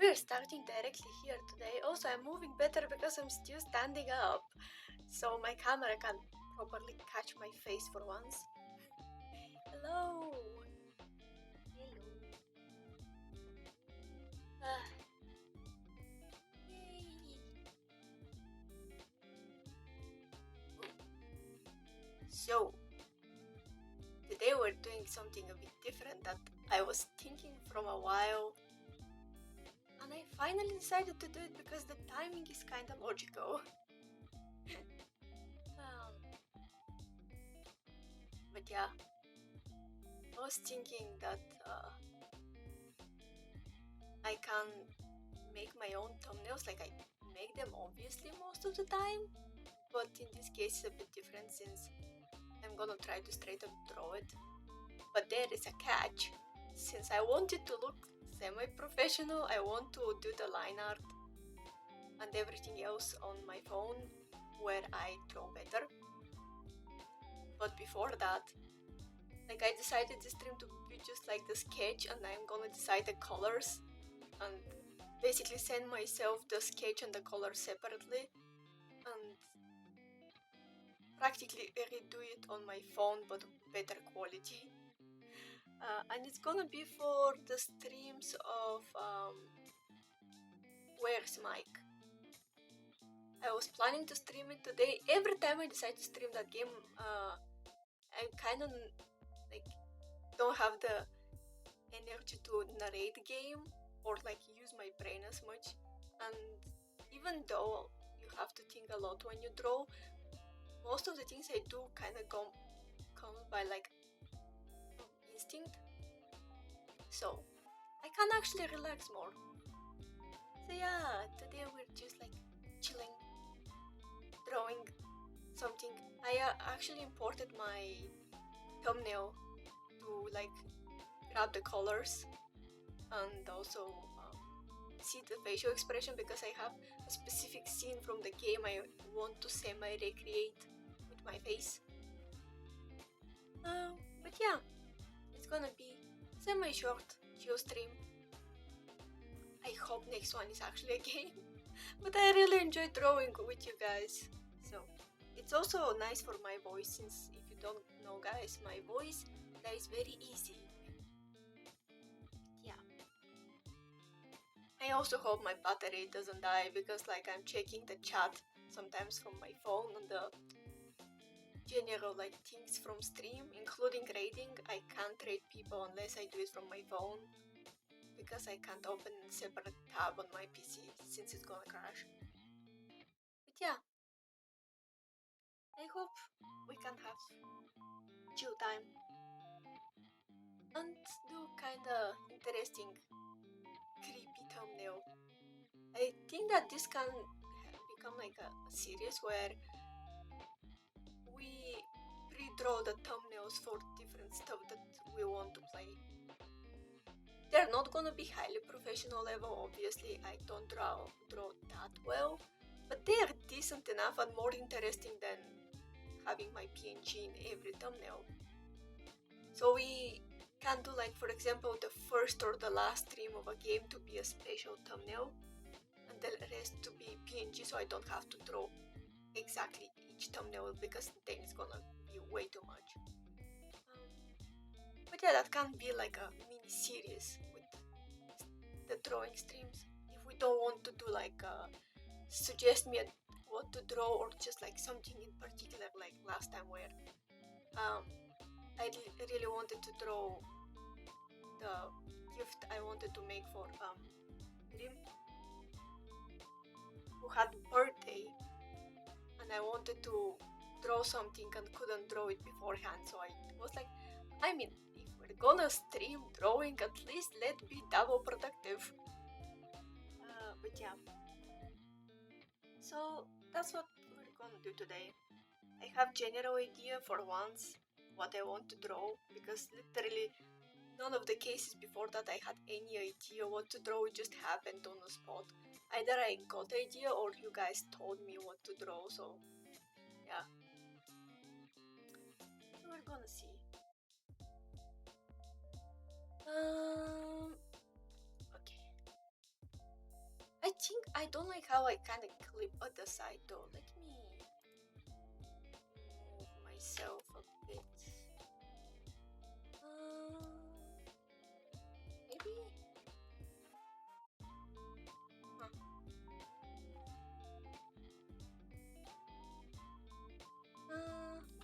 We're starting directly here today. Also, I'm moving better because I'm still standing up, so my camera can properly catch my face for once. Hello! Hello. Ah, yay! So, today we're doing something a bit different that I was thinking from a while, and I finally decided to do it because the timing is kinda logical. um, but yeah, I was thinking that I can make my own thumbnails, like I make them obviously most of the time, but in this case it's a bit different since I'm gonna try to straight up draw it. But there is a catch. Since I want it to look semi-professional, I want to do the line art and everything else on my phone where I draw better. But before that, like I decided this stream to be just like the sketch, and I'm gonna decide the colors and basically send myself the sketch and the color separately and practically redo it on my phone but better quality. And it's gonna be for the streams of Where's Mike. I was planning to stream it today. Every time I decide to stream that game, I kind of like don't have the energy to narrate the game or like use my brain as much. And even though you have to think a lot when you draw, most of the things I do kind of come by like instinct, so I can actually relax more. So yeah, today we're just like chilling, drawing something. I actually imported my thumbnail to like grab the colors and also see the facial expression because I have a specific scene from the game I want to semi-recreate with my face. But yeah, it's gonna be semi-short chill stream. I hope next one is actually a game, but I really enjoy drawing with you guys. So it's also nice for my voice, since if you don't know guys, my voice that is very easy. Yeah. I also hope my battery doesn't die because like I'm checking the chat sometimes from my phone and the general like things from stream, including raiding. I can't raid people unless I do it from my phone because I can't open a separate tab on my PC since it's gonna crash. But yeah, I hope we can have chill time and do kinda interesting creepy thumbnail. I think that this can become like a series where we pre-draw the thumbnails for different stuff that we want to play. They're not gonna be highly professional level, obviously I don't draw that well, but they are decent enough and more interesting than having my PNG in every thumbnail. So we can do like, for example, the first or the last stream of a game to be a special thumbnail and the rest to be PNG, so I don't have to draw exactly each thumbnail because then it's gonna be way too much. But yeah, that can be like a mini series with the drawing streams. If we don't want to do like suggest me what to draw or just like something in particular, like last time where I really wanted to draw the gift I wanted to make for Dream, who had birthday, and I wanted to draw something and couldn't draw it beforehand, so I was like, I mean, if we're gonna stream drawing, at least let be double productive. But yeah, so that's what we're gonna do today. I have general idea for once what I want to draw, because literally none of the cases before that I had any idea what to draw. It just happened on the spot. Either I got the idea or you guys told me what to draw, so yeah. So we're gonna see. Okay. I don't like how I kind of clip at the side though. Let me move myself a bit. Maybe? Huh.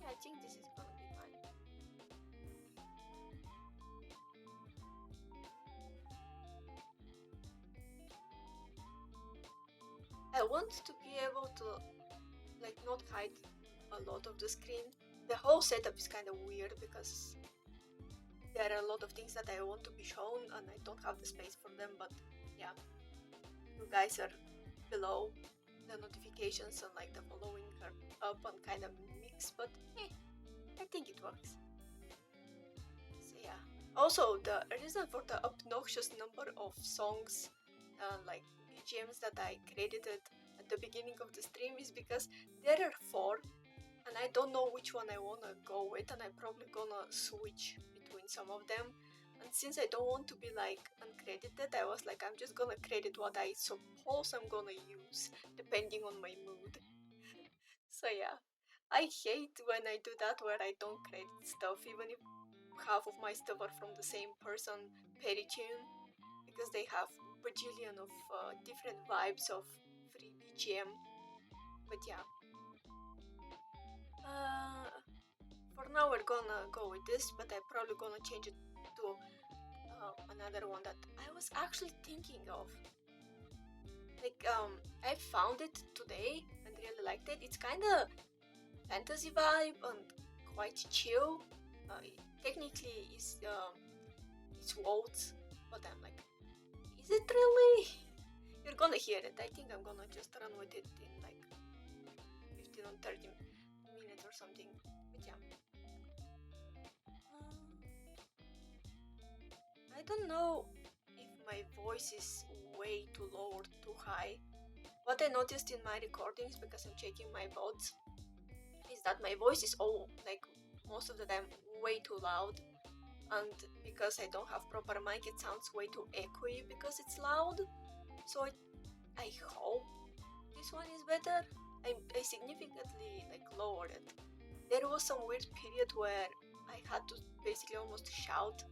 Yeah, I think this is gonna be fine. I want to be able to like not hide a lot of the screen. The whole setup is kind of weird because there are a lot of things that I want to be shown and I don't have the space for them, but yeah, you guys are below, the notifications and like the following are up and kind of mixed, but I think it works. So yeah. Also, the reason for the obnoxious number of songs, like BGMs that I credited at the beginning of the stream is because there are 4 and I don't know which one I wanna go with, and I'm probably gonna switch between some of them. And since I don't want to be like uncredited, I was like, I'm just gonna credit what I suppose I'm gonna use depending on my mood. So yeah, I hate when I do that where I don't credit stuff, even if half of my stuff are from the same person, Peritune, because they have bajillion of different vibes of free BGM. But yeah. For now we're gonna go with this, but I'm probably gonna change it to another one that I was actually thinking of. Like, I found it today and really liked it. It's kind of fantasy vibe and quite chill. It technically it's Waltz, but I'm like, is it really? You're gonna hear it. I think I'm gonna just run with it in like 15 or 30 minutes or something. But yeah. I don't know if my voice is way too low or too high. What I noticed in my recordings, because I'm checking my vods, is that my voice is all like most of the time way too loud, and because I don't have proper mic, it sounds way too echoey because it's loud. So I hope this one is better. I significantly like lowered it. There was some weird period where I had to basically almost shout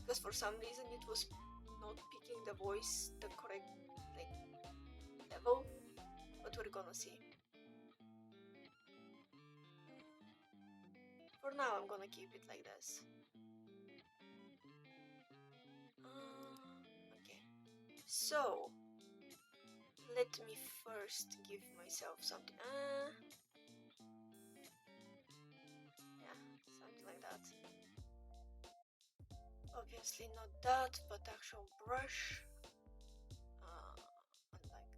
because for some reason it was not picking the voice the correct like level, but we're gonna see. For now I'm gonna keep it like this. Okay, so let me first give myself something. Yeah, something like that. Obviously not that, but actual brush. And like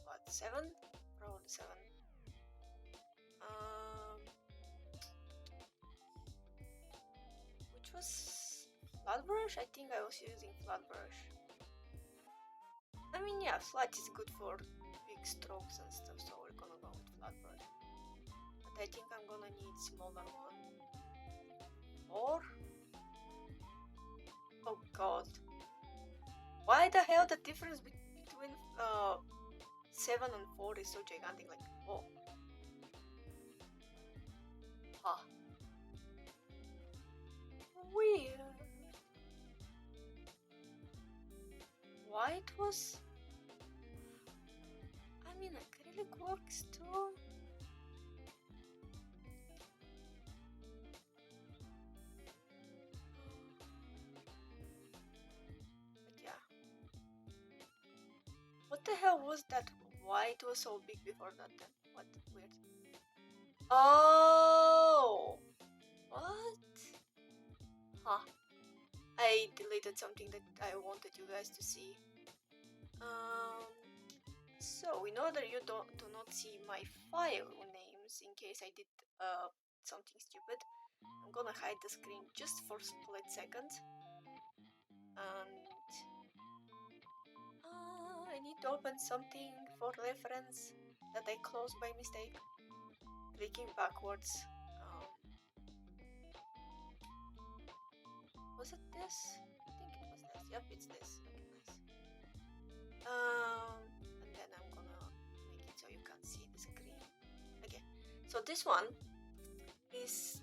what, 7? Probably 7. Which was flat brush? I think I was using flat brush. I mean, yeah, flat is good for big strokes and stuff, so we're gonna go with flat brush. But I think I'm gonna need smaller one. Or? Oh god. Why the hell the difference between 7 and 4 is so gigantic? Like, oh. Huh. Weird. Why it was? I mean, acrylic works too. But yeah. What the hell was that? Why it was so big before that then? What? Weird. Oh! What? Huh. I deleted something that I wanted you guys to see. So in order you do not see my file names in case I did something stupid, I'm gonna hide the screen just for a split second. And I need to open something for reference that I closed by mistake. Clicking backwards. Was it this? I think it was this. Yep, it's this. Okay, nice. And then I'm gonna make it so you can see the screen. Okay, so this one is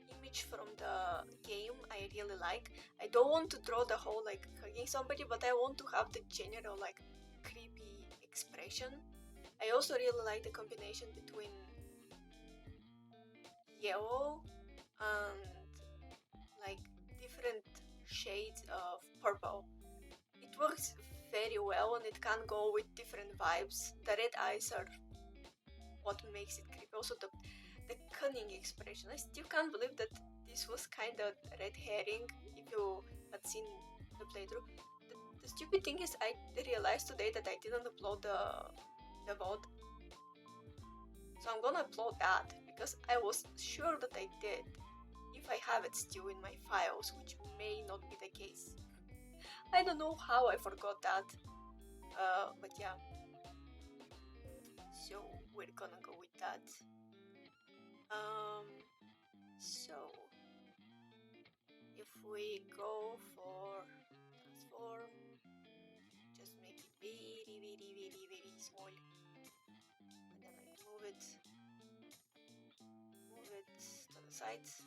image from the game I really like. I don't want to draw the whole like hugging somebody, but I want to have the general like creepy expression. I also really like the combination between yellow and like different shades of purple. It works very well and it can go with different vibes. The red eyes are what makes it creepy. Also the cunning expression. I still can't believe that this was kind of red herring if you had seen the playthrough. The stupid thing is I realized today that I didn't upload the VOD. So I'm gonna upload that because I was sure that I did. If I have it still in my files, which may not be the case. I don't know how I forgot that. But yeah. So we're gonna go with that. So if we go for transform, just make it very small, and then like move it to the sides.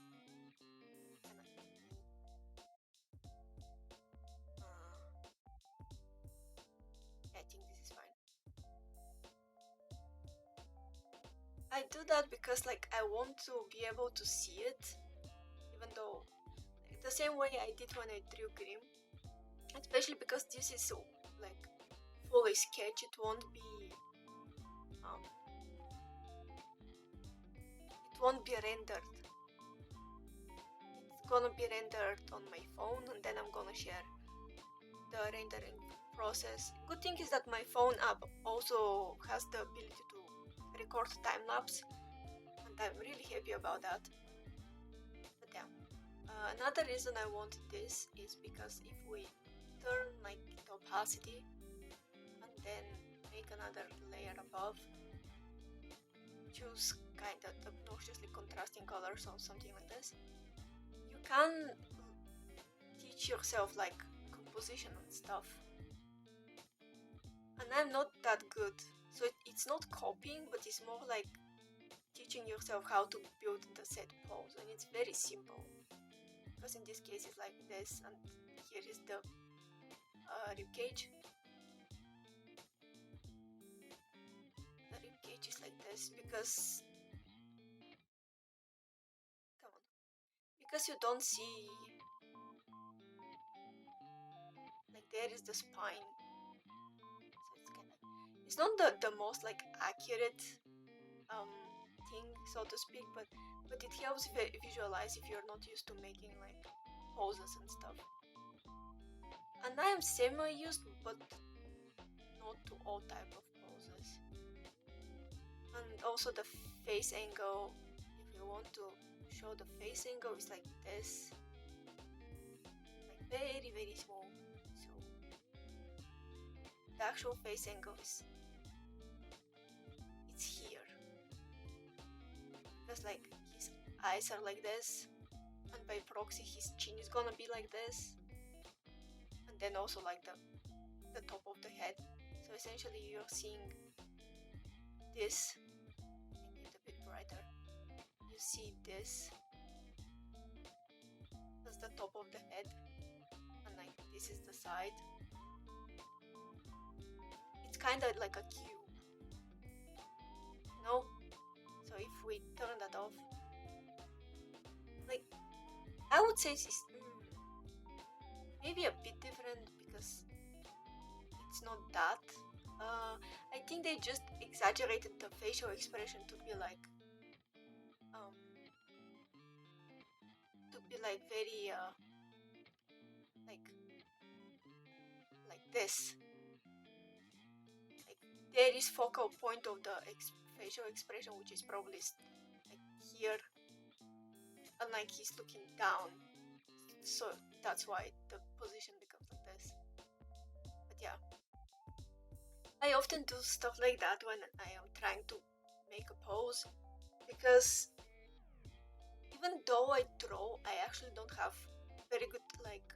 I think this is fine. I do that because like I want to be able to see it, even though like, the same way I did when I drew Grim, especially because this is so like fully sketch. It won't be rendered. It's gonna be rendered on my phone, and then I'm gonna share the rendering process. Good thing is that my phone app also has the ability to record time lapse, and I'm really happy about that. But yeah, another reason I want this is because if we turn like the opacity and then make another layer above, choose kind of obnoxiously contrasting colors or something like this, you can teach yourself like composition and stuff. And I'm not that good, so it's not copying, but it's more like teaching yourself how to build the set pose, and it's very simple. Because in this case it's like this, and here is the rib cage. The rib cage is like this because you don't see, like there is the spine, so it's not the most like accurate thing, so to speak, but it helps visualize if you're not used to making like poses and stuff. And I am semi-used, but not to all type of poses. And also the face angle, if you want to show the face angle, is like this, like very small. So the actual face angle is here, because like his eyes are like this, and by proxy his chin is gonna be like this, and then also like the top of the head. So essentially you're seeing this. Make it a bit brighter. You see this, that's the top of the head, and like this is the side. It's kind of like a cube, no? So if we turn that off, like I would say it's maybe a bit different because it's not that. I think they just exaggerated the facial expression to be like very like this. Like there is focal point of the facial expression, which is probably like here, and like he's looking down. So that's why the position becomes like this. But yeah, I often do stuff like that when I am trying to make a pose, because even though I draw, I actually don't have very good like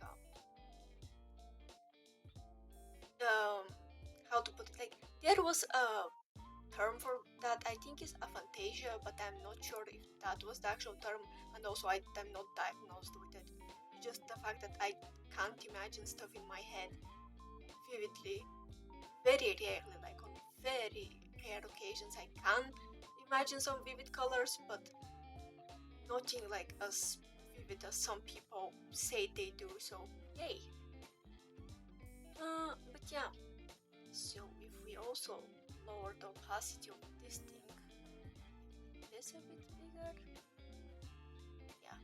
how to put it, like there was a term for that, I think is aphantasia, but I'm not sure if that was the actual term, and also I'm not diagnosed with it. It's just the fact that I can't imagine stuff in my head vividly, very rarely, like on very rare occasions I can imagine some vivid colors, but nothing like as vivid as some people say they do, so yay. But yeah, so if we also lower the opacity of this thing, make this a bit bigger, yeah.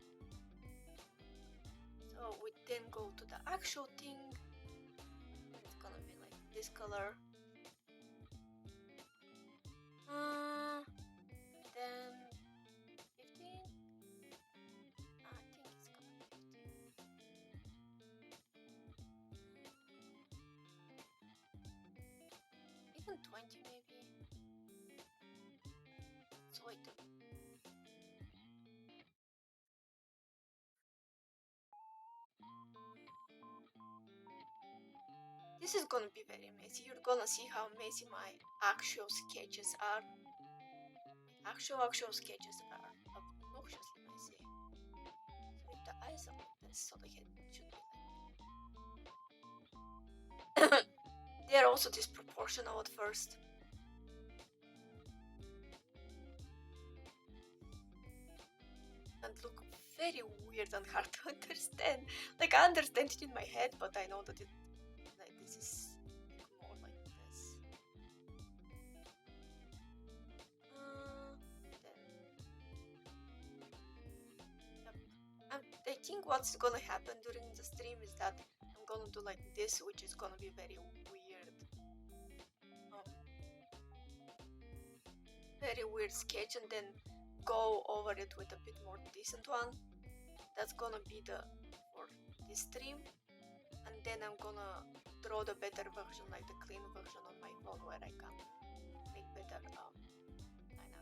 So we then go to the actual thing, it's gonna be like this color. Then 15, I think it's gonna be 15. Even 20 maybe. So wait. This is gonna be very messy. You're gonna see how messy my actual sketches are. My actual sketches are obnoxiously messy. So if the eyes are like this, so the head should be like they are also disproportional at first. And look very weird and hard to understand. Like I understand it in my head, but I know that it like this is more like this. I think what's gonna happen during the stream is that I'm gonna do like this, which is gonna be very weird sketch, and then go over it with a bit more decent one. That's gonna be the for this stream, and then I'm gonna draw the better version, like the clean version on my phone, where I can make better line art. Yeah.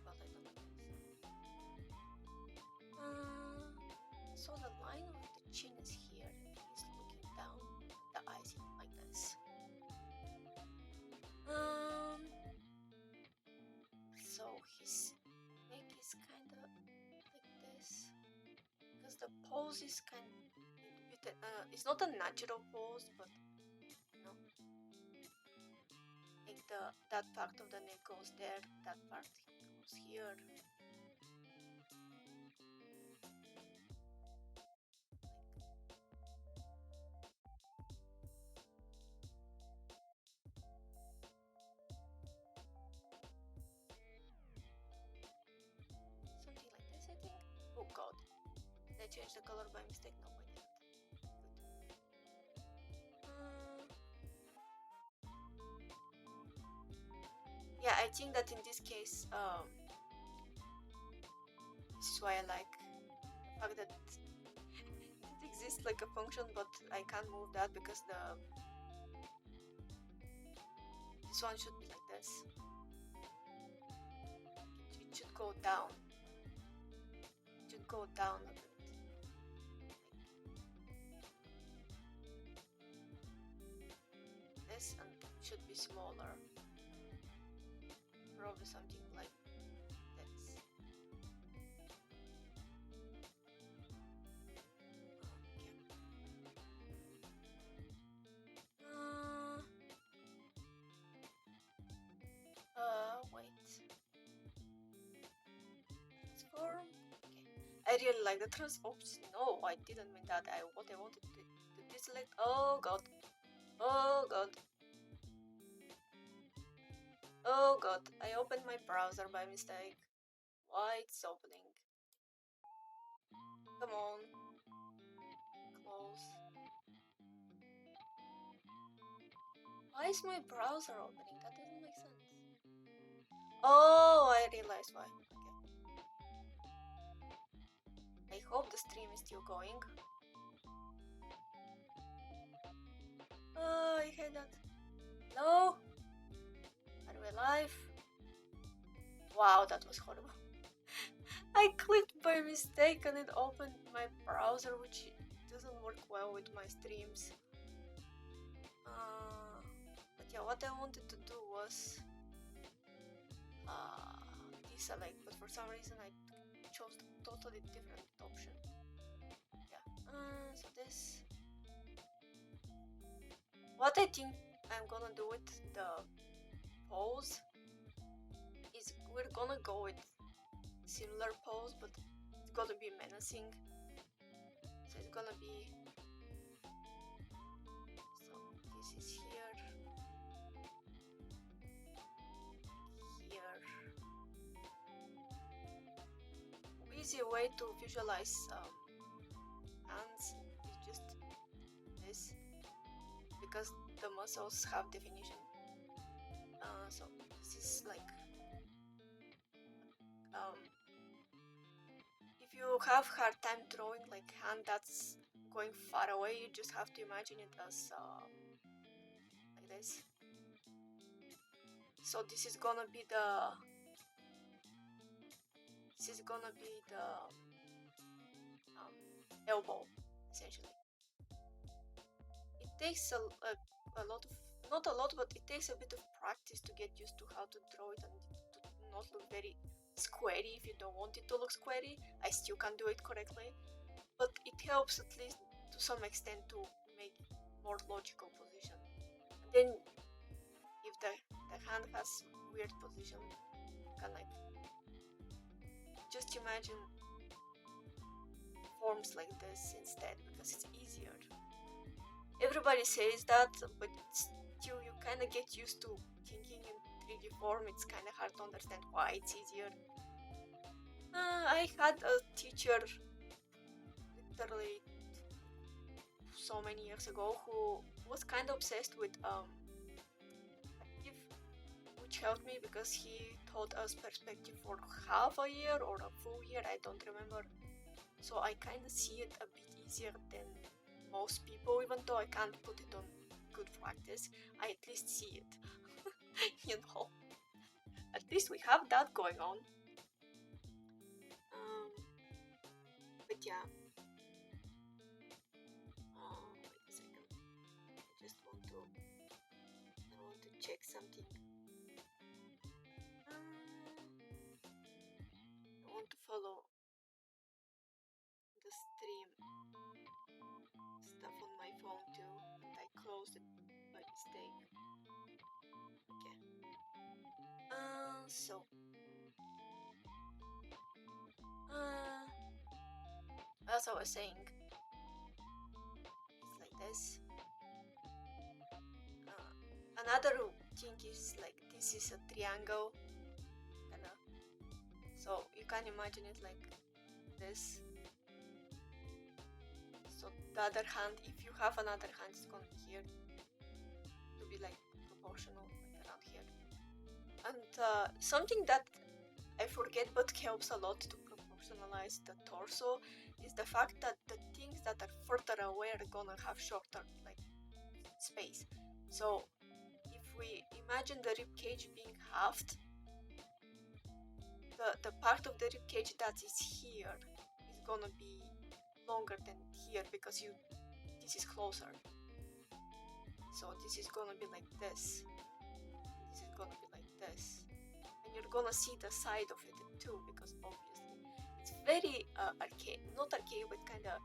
But I don't like this. So the line of the chin is here, and he's looking down, the eyes like this. So his neck is kind of like this, because the pose is kind of it's not a natural pose, but you know, like that part of the neck goes there, that part goes here. Something like this, I think. Oh god, did I change the color by mistake? No, I didn't. Yeah, I think that in this case, this is why I like the fact that it exists like a function, but I can't move that because this one should be like this. It should go down. It should go down a bit. Like this, and it should be smaller. Probably something like this. Wait. Transform. Okay. I really like the Oops, no, I didn't mean that. What I wanted to deselect. Oh god. Oh god. Oh god. I opened my browser by mistake. Why it's opening? Come on. Close. Why is my browser opening? That doesn't make sense. Oh, I realized why. Okay. I hope the stream is still going. Oh, I hate that. No? Are we live? Wow, that was horrible. I clicked by mistake and it opened my browser, which doesn't work well with my streams. But yeah, what I wanted to do was deselect, but for some reason I chose a totally different option. Yeah. So this, what I think I'm gonna do with the pose is we're gonna go with similar pose, but it's gonna be menacing. So it's gonna be, so this is here, here. Easy way to visualize hands is just this, because the muscles have definition. So this is like, if you have hard time drawing like hand that's going far away, you just have to imagine it as like this. So this is gonna be the elbow, essentially. It takes a lot of, not a lot, but it takes a bit of practice to get used to how to draw it and to not look very squarey. If you don't want it to look squarey, I still can do it correctly, but it helps at least to some extent to make more logical position. And then if the hand has weird position, you can like just imagine forms like this instead, because it's easier. Everybody says that, but still you kind of get used to thinking in 3D form. It's kind of hard to understand why it's easier. I had a teacher literally so many years ago who was kind of obsessed with perspective, which helped me because he taught us perspective for half a year or a full year, I don't remember. So I kind of see it a bit easier than most people, even though I can't put it on good practice. I at least see it. You know, at least we have that going on. But yeah, wait a second. I want to check something. I want to follow the stream stuff on my phone too, and I closed it by mistake. Okay. So as I was saying, it's like this. Another thing is like this is a triangle, kinda. So you can imagine it like this. So the other hand, if you have another hand, it's gonna be here to be like proportional, like around here. And something that I forget but helps a lot to proportionalize the torso is the fact that the things that are further away are gonna have shorter like space. So if we imagine the rib cage being halved, the part of the rib cage that is here is gonna be longer than here because this is closer. So this is gonna be like this. This is gonna be like this. And you're gonna see the side of it too, because obviously it's very archaic, not archaic, but kind of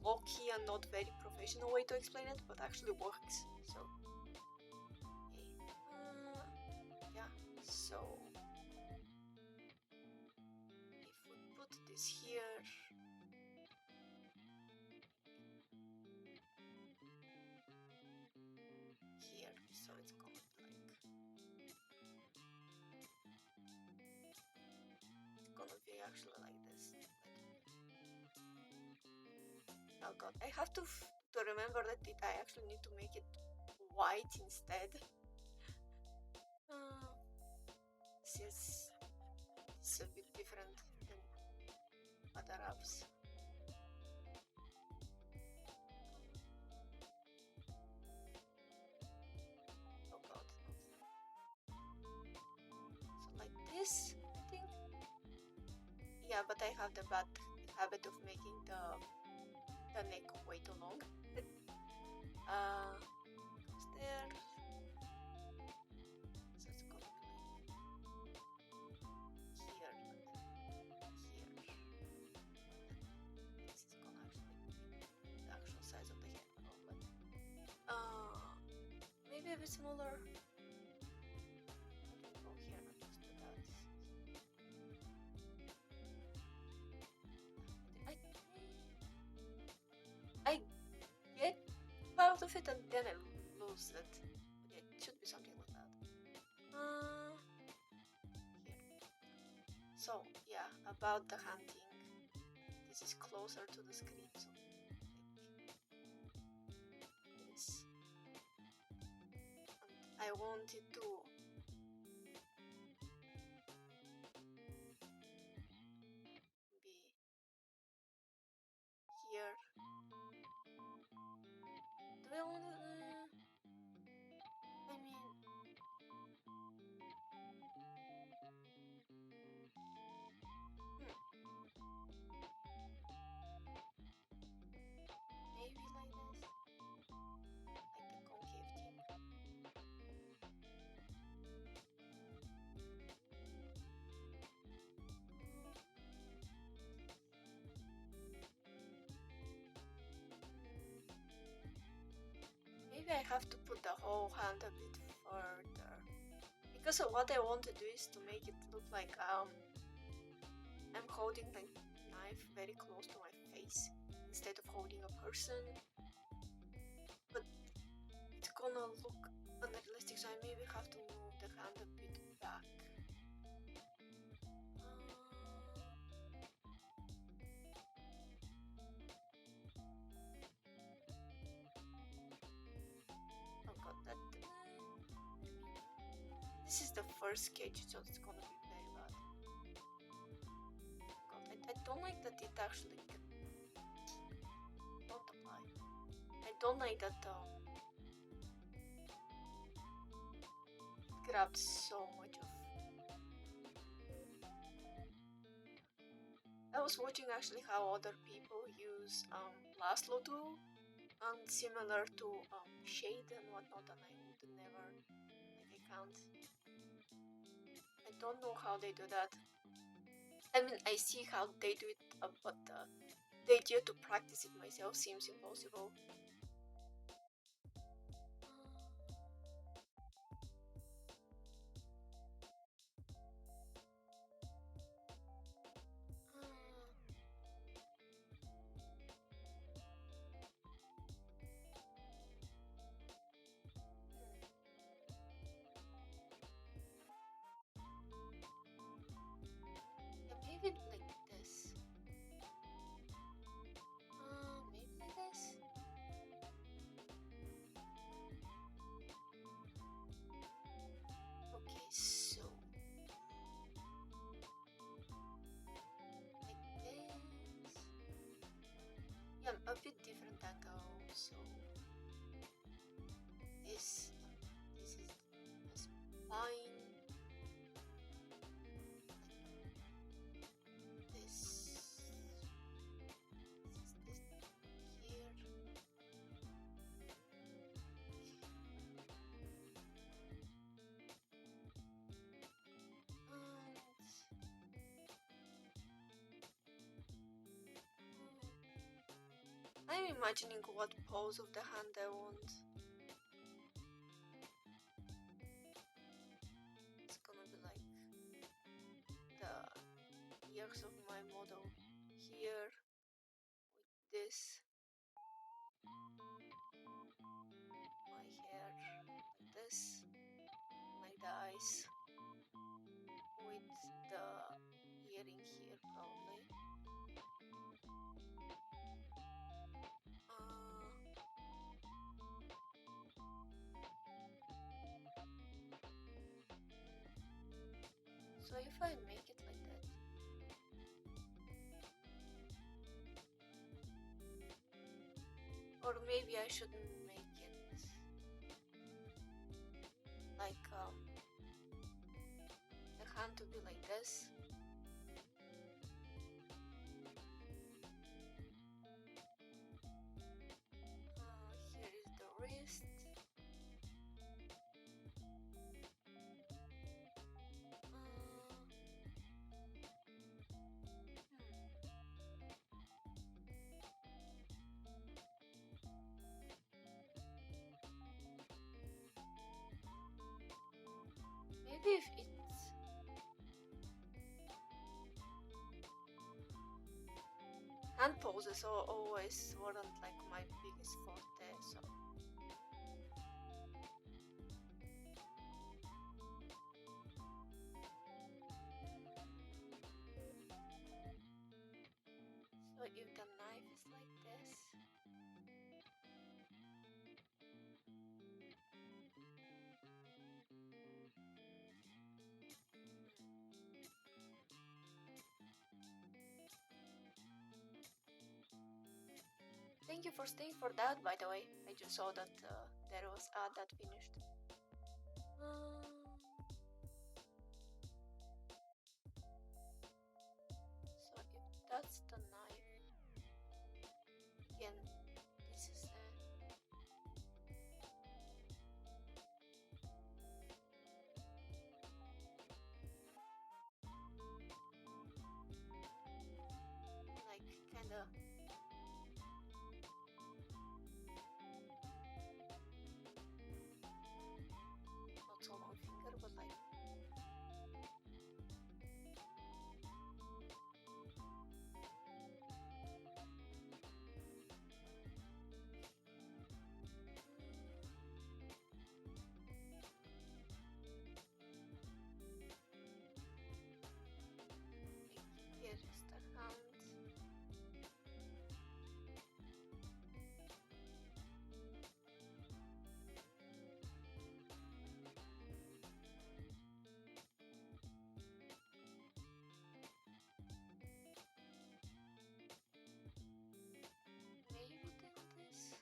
low-key and not very professional way to explain it, but actually works. So okay. Yeah, so if we put this here, so it's going to be like, it's gonna be actually like this. Oh god, I have to remember that I actually need to make it white instead. Since it's a bit different than other apps. Oh god. So like this, I think. Yeah, but I have the bad habit of making the the neck way too long. Goes there. So it's gonna be like here, here. This is gonna actually be the actual size of the head, probably. Maybe a bit smaller. Go here, not just do that. I get part of it and then I lose it. It should be something like that. Here. So yeah, about the hunting. This is closer to the screen, so like this. And I want it to be here. Do I want it? I mean, maybe like this, like the concave thing. Maybe I have to put the whole hand a bit further. Because what I want to do is to make it look like I'm holding the knife very close to my face instead of holding a person. But it's gonna look unrealistic, so I maybe have to move the hand a bit back. Oh god, that. This is the first sketch, so it's gonna be very bad. God, I don't like that it actually don't apply. I don't like that it grabs so much of. I was watching actually how other people use Laszlo tool and similar to shade and whatnot, and I would never, like I can't. I don't know how they do that. I mean, I see how they do it, but the idea to practice it myself seems impossible. Maybe like this. Maybe like this. Okay, so like this. Yeah, a bit different angle. So this is a spine. I'm imagining what pose of the hand I want. It's gonna be like the ears of my model here with this. My hair like this. Like the eyes with the earring here probably. So if I make it like that, or maybe I shouldn't make it like the hand to be like this. Maybe if it's hand poses always weren't like my biggest forte, so if the knife is like this, thank you for staying for that, by the way. I just saw that there was that finished. So if that's the knife, again, this is like kind of not so long finger, but like here is the hand. Maybe then this.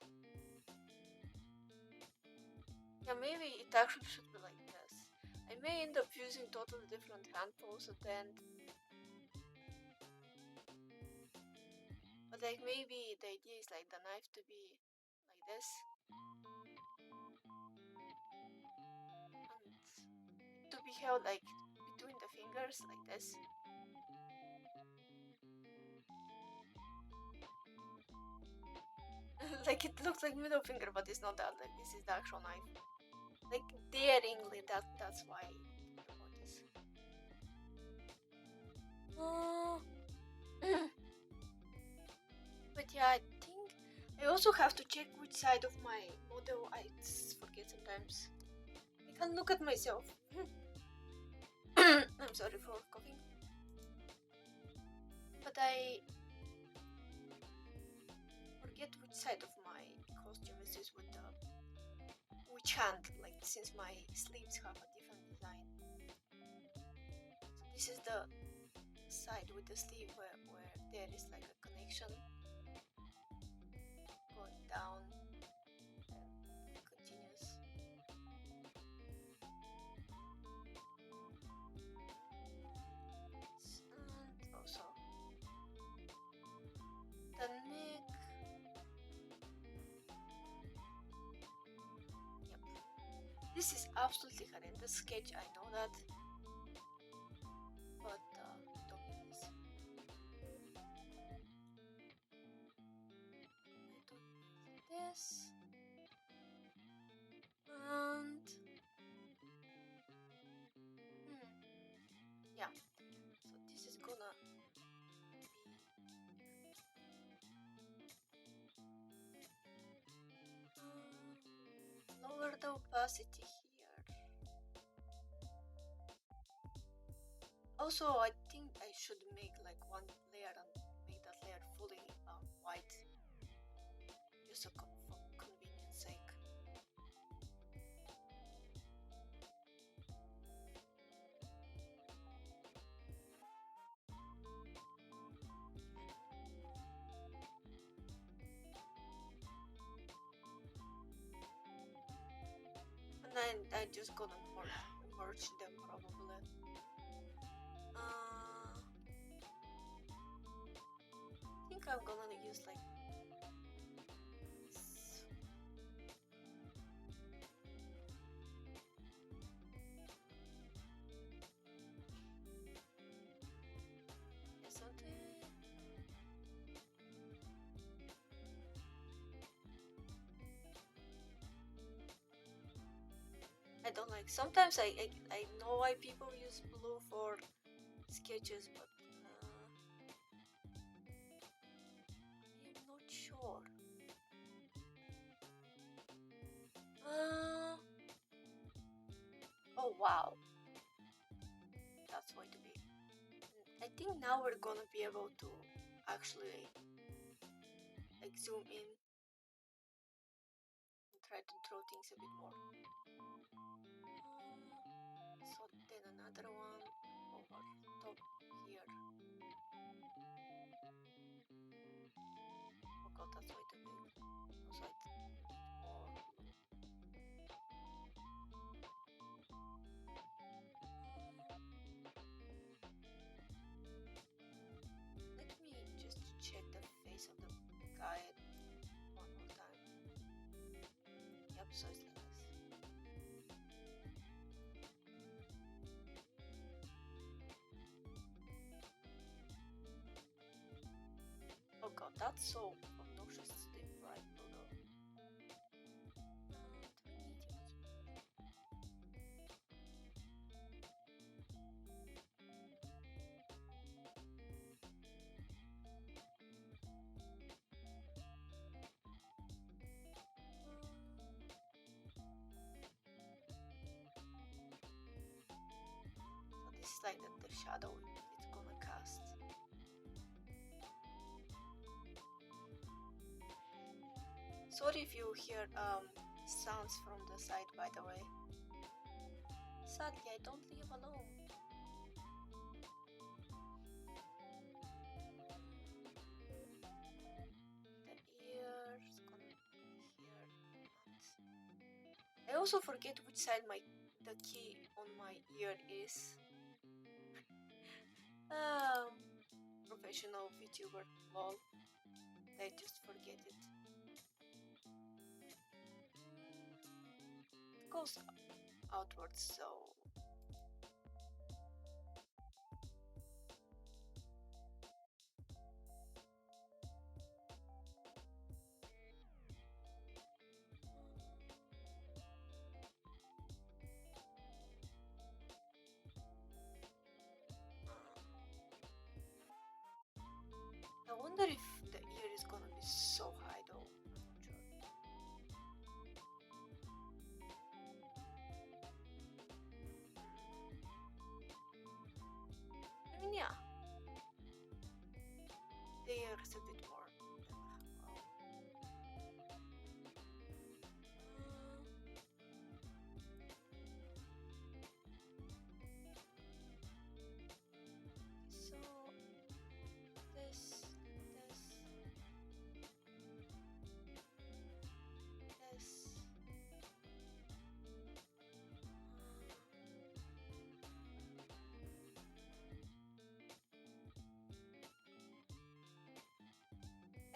Yeah, maybe it actually should be like this. I may end up using totally different hand pose at the end. But like maybe the idea is like the knife to be like this. And to be held like between the fingers like this. Like it looks like middle finger, but it's not that. Like this is the actual knife. Like daringly, that's why about this. But yeah, I think I also have to check which side of my model I forget sometimes. I can't look at myself. I'm sorry for coughing. But I forget which side of my costume is this with the which hand, like since my sleeves have a different design. So this is the side with the sleeve where there is like a connection going down and continuous. And also the neck. Yep. This is absolutely horrendous sketch, I know that. But don't need this. I don't need this. And yeah, so this is gonna be lower the opacity here. Also, I think I should make like one layer and make that layer fully white, just for convenience sake. And then I'm just gonna merge them probably. I think I'm gonna use like this. Isn't it? don't like. Sometimes I know why people use blue for sketches, but I'm not sure. Oh wow, that's way to be. I think now we're gonna be able to actually like zoom in and try to draw things a bit more. So then another one over top here. Oh god, that's way too big. Also, I need more blue. Let me just check the face of the guy one more time. Yep, so it's like this. Oh god, that's so obnoxiously bright blue though. So this is like the shadow it's gonna cast. Sorry if you hear sounds from the side, by the way. Sadly, I don't live alone. The ear's gonna be here. I also forget which side the key on my ear is. Professional Vtuber, lol. I just forget it. It goes outwards, so I wonder if the ear is gonna be so high though. I mean, yeah. The ear is a bit more. So this.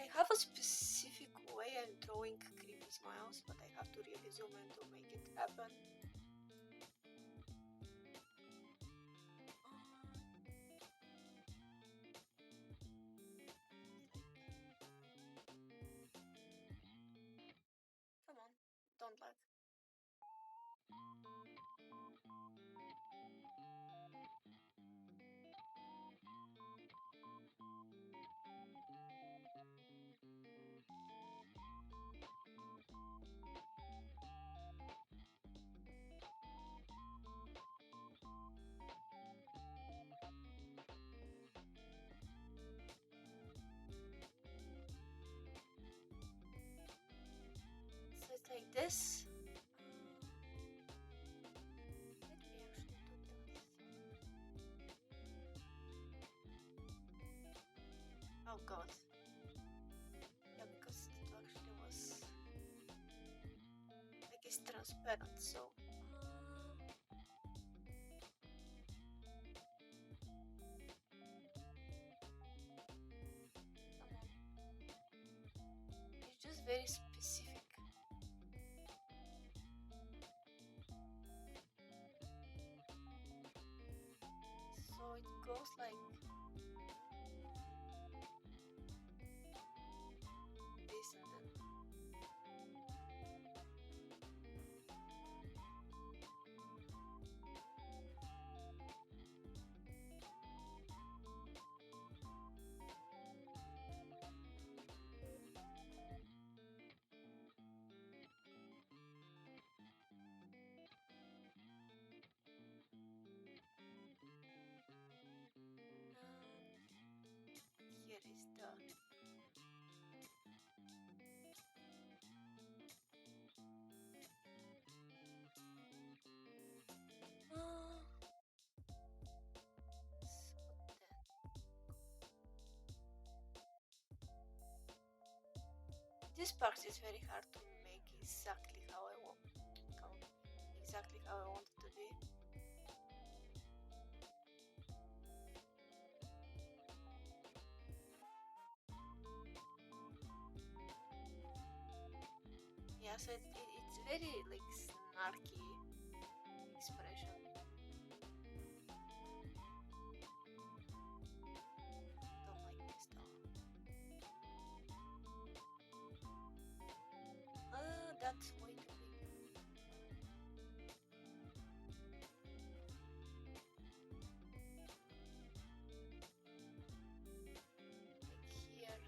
I have a specific way I'm drawing creepy smiles, but I have to really zoom in to make it happen. Come on, don't lag. So it's like this. Let me actually do this. Oh god. Yeah, because it actually was like it's transparent, so come on. It's just very specific. So it goes like this and then This part is very hard to make exactly how I want, exactly how I want it to be. Yeah, so it's very like snarky expression. Don't like this though. That's way too big. Like here.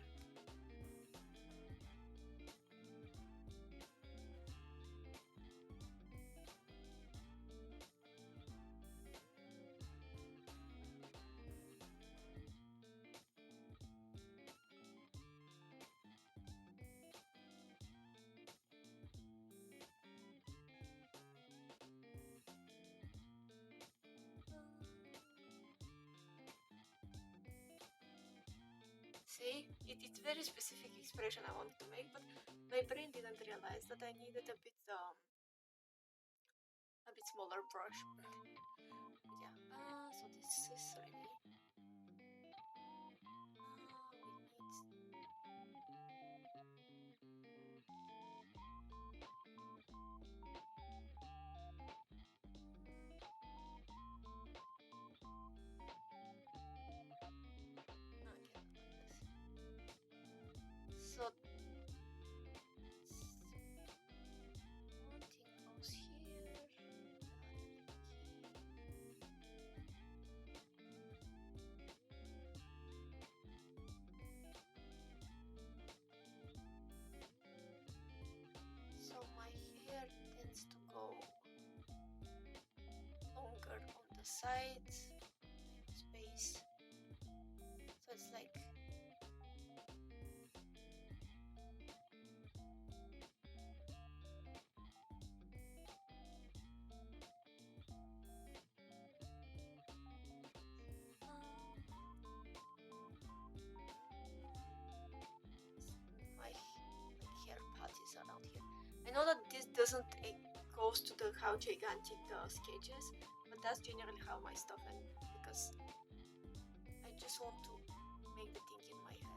See, it's very specific expression I wanted to make, but my brain didn't realize that I needed a bit smaller brush. But yeah, so this is ready. So one thing goes here. So my hair tends to go longer on the sides, space. So it's like my hair patches around here. I know that this doesn't goes to the how gigantic the sketches, but that's generally how my stuff ends because I just want to make the thing in my head.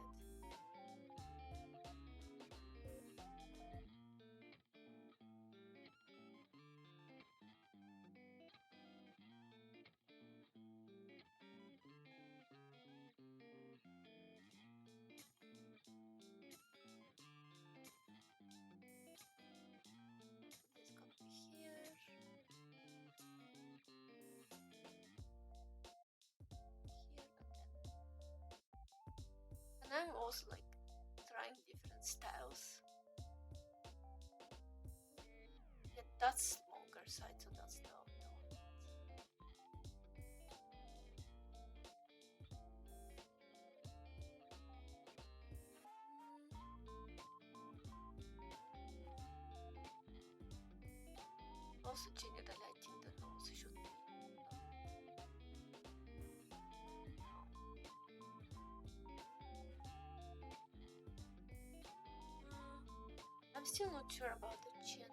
This could be here. And I'm also like trying different styles. Yeah, that's longer side, so that's the one. Also, generally, I think the nose should be. I'm still not sure about the chin.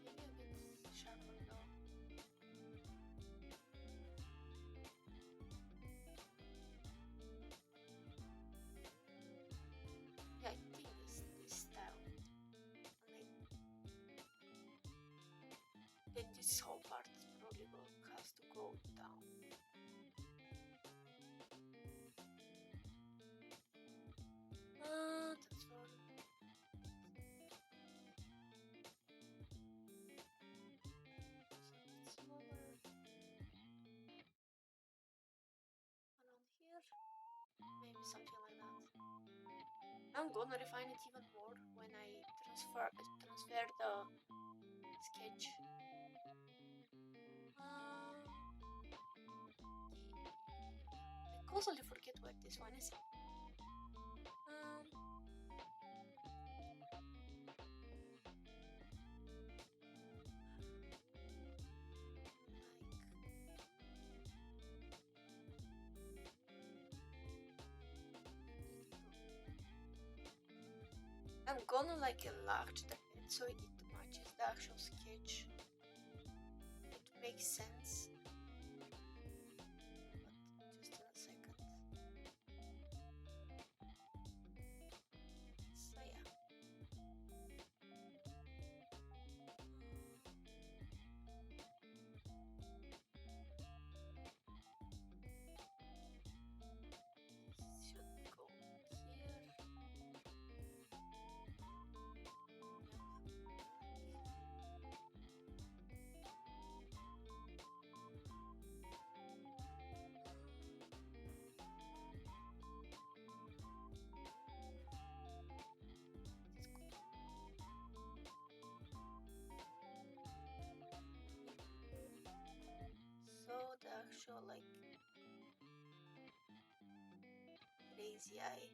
Maybe a bit sharper though. Yeah, I think this style. And then this whole part probably has to go down. That's all. So it's smaller around here. Maybe something like that. I'm gonna refine it even more when I transfer the sketch. I constantly forget what this one is. I'm gonna like enlarge the head so it matches the actual sketch. It makes sense. But just in a second. So yeah. This should go here. So the actual like crazy eye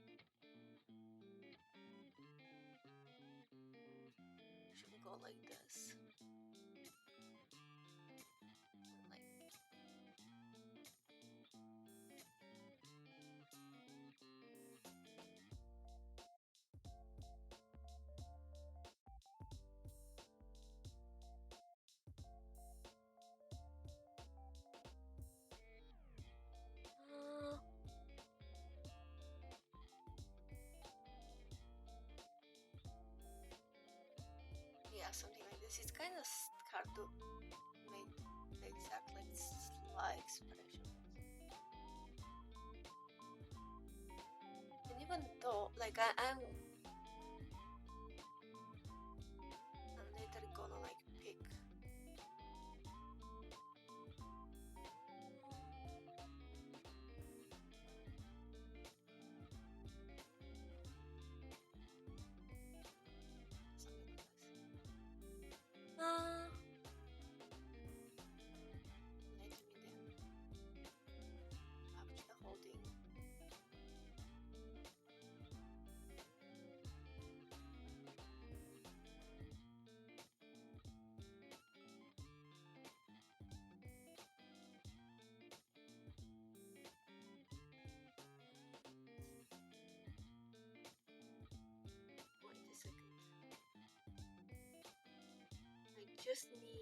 should go like this. Like yeah, something like this. It's kind of hard to make the exact like sly expression. And even though like I'm later gonna like pick something like this. Let me then capture the whole thing. Wait a second. I just need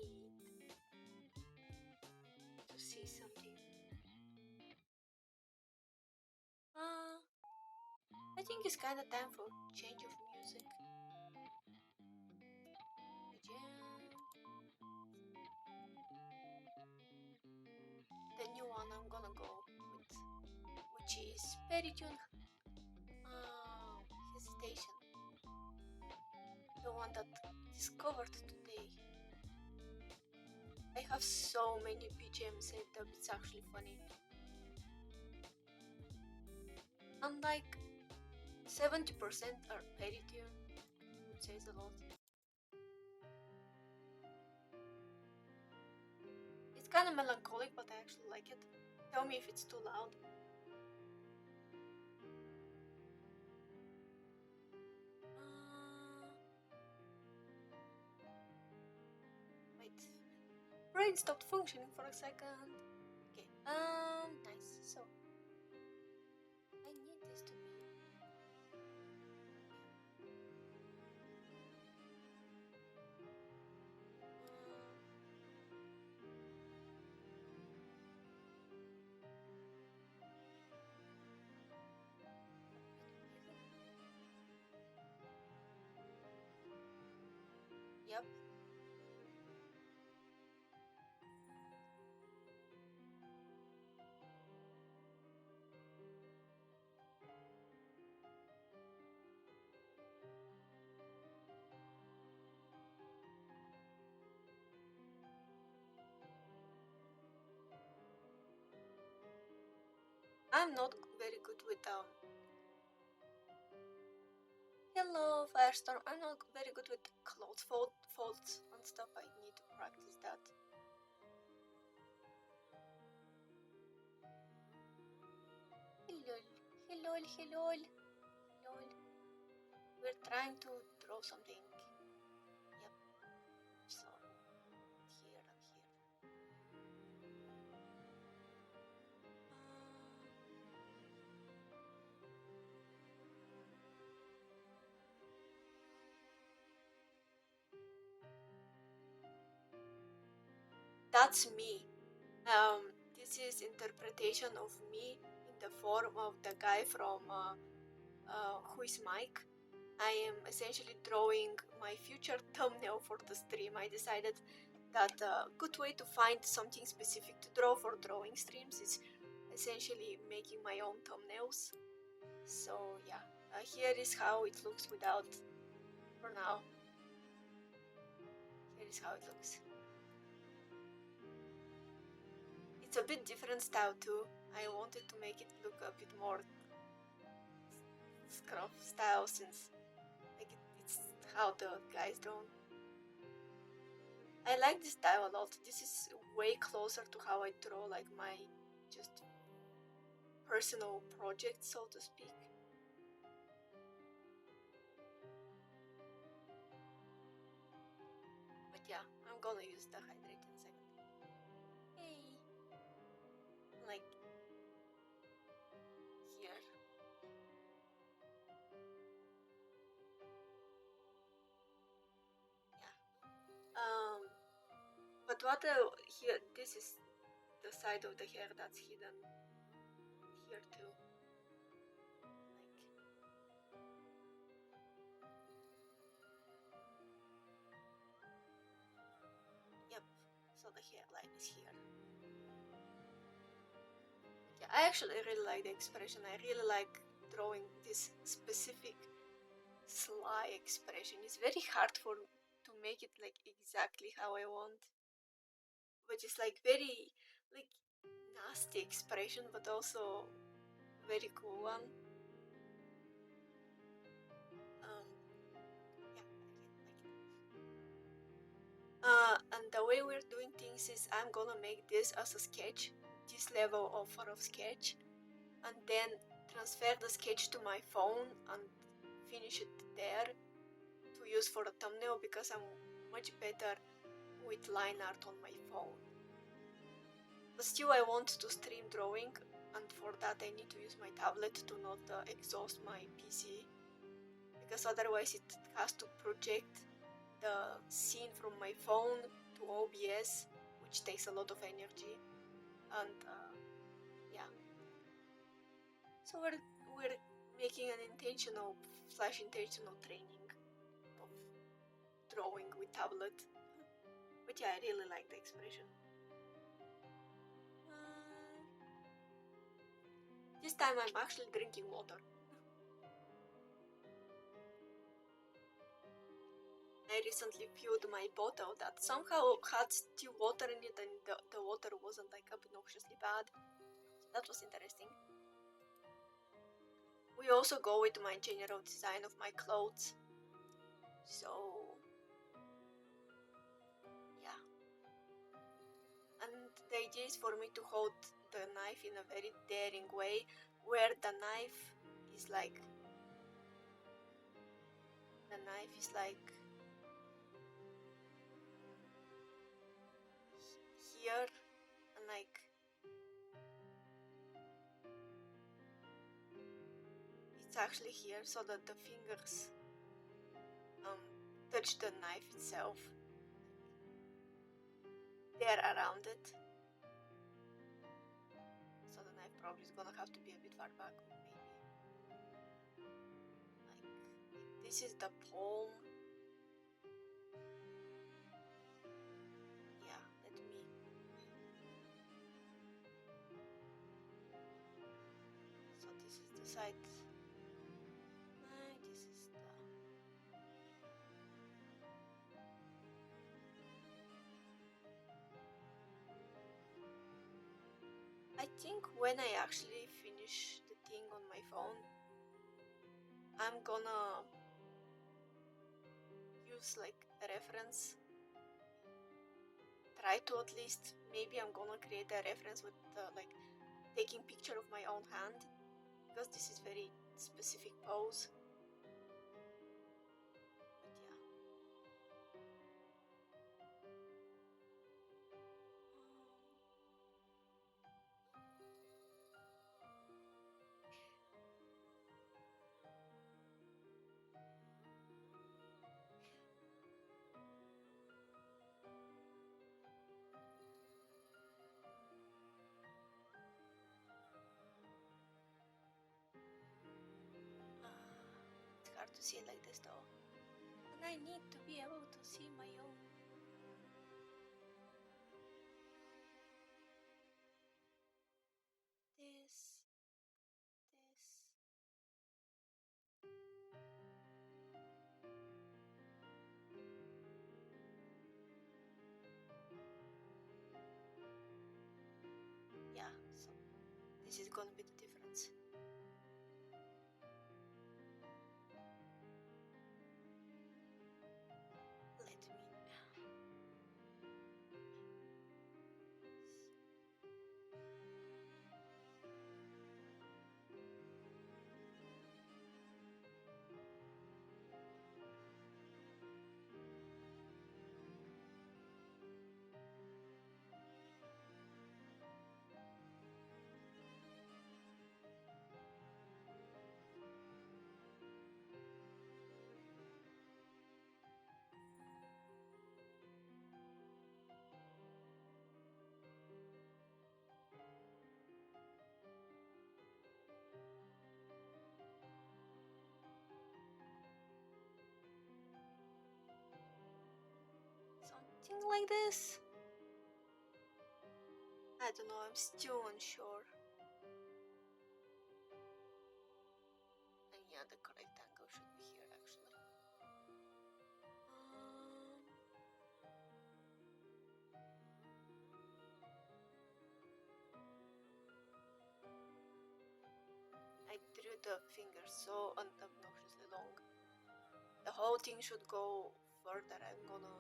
to see something. I think it's kind of time for change of music. The new one I'm gonna go with, which is Peritune Hesitation. The one that discovered today. I have so many BGM set up, it's actually funny. And like 70% are Peritune, which says a lot. It's kind of melancholic, but I actually like it. Tell me if it's too loud. Wait. Brain stopped functioning for a second. Okay, nice. So, I need this to be. Yep. I'm not very good with Hello, Firestorm. I'm not very good with clothes folds and stuff. I need to practice that. Hello, hello, hello, hello. We're trying to draw something. Yep. So here and here. That's me. This is interpretation of me in the form of the guy from Who is Mike. I am essentially drawing my future thumbnail for the stream. I decided that a good way to find something specific to draw for drawing streams is essentially making my own thumbnails. So yeah, here is how it looks without, for now. Here is how it looks. It's a bit different style too. I wanted to make it look a bit more scruff style since like it's how the guys draw. I like this style a lot. This is way closer to how I draw like my just personal project, so to speak. But yeah, I'm gonna use the hydrate in a second. Hey, like here. Yeah. But what here? This is the side of the hair that's hidden here too. Yep. So the hairline is here. Yeah, I actually really like the expression. I really like drawing this specific sly expression. It's very hard to make it like exactly how I want, but it's like very like nasty expression, but also very cool one. Yeah, I really like it. And the way we're doing things is I'm gonna make this as a sketch, this level offer of sketch, and then transfer the sketch to my phone and finish it there to use for a thumbnail because I'm much better with line art on my phone. But still I want to stream drawing, and for that I need to use my tablet to not exhaust my PC, because otherwise it has to project the scene from my phone to OBS, which takes a lot of energy. And yeah, so we're making an intentional training of drawing with tablet. But yeah, I really like the expression. This time I'm actually drinking water. I recently filled my bottle that somehow had still water in it, and the water wasn't like obnoxiously bad. So that was interesting. We also go with my general design of my clothes. So yeah. And the idea is for me to hold the knife in a very daring way, where the knife is like here, and like it's actually here, so that the fingers touch the knife itself. They're around it, so the knife probably is gonna have to be a bit far back, maybe. Like this is the palm. Yeah, let me. So this is the side. This is the. I think when I actually finish the thing on my phone, I'm gonna use like a reference. Try to at least, maybe I'm gonna create a reference with like taking picture of my own hand, because this is very specific pose. But yeah. It's hard to see it like this though. And I need to be able to see my own. This. Yeah, so this is gonna be the difference. Let me. Something like this. I don't know, I'm still unsure. And yeah, the correct angle should be here actually. I drew the finger so obnoxiously long. The whole thing should go further. I'm gonna.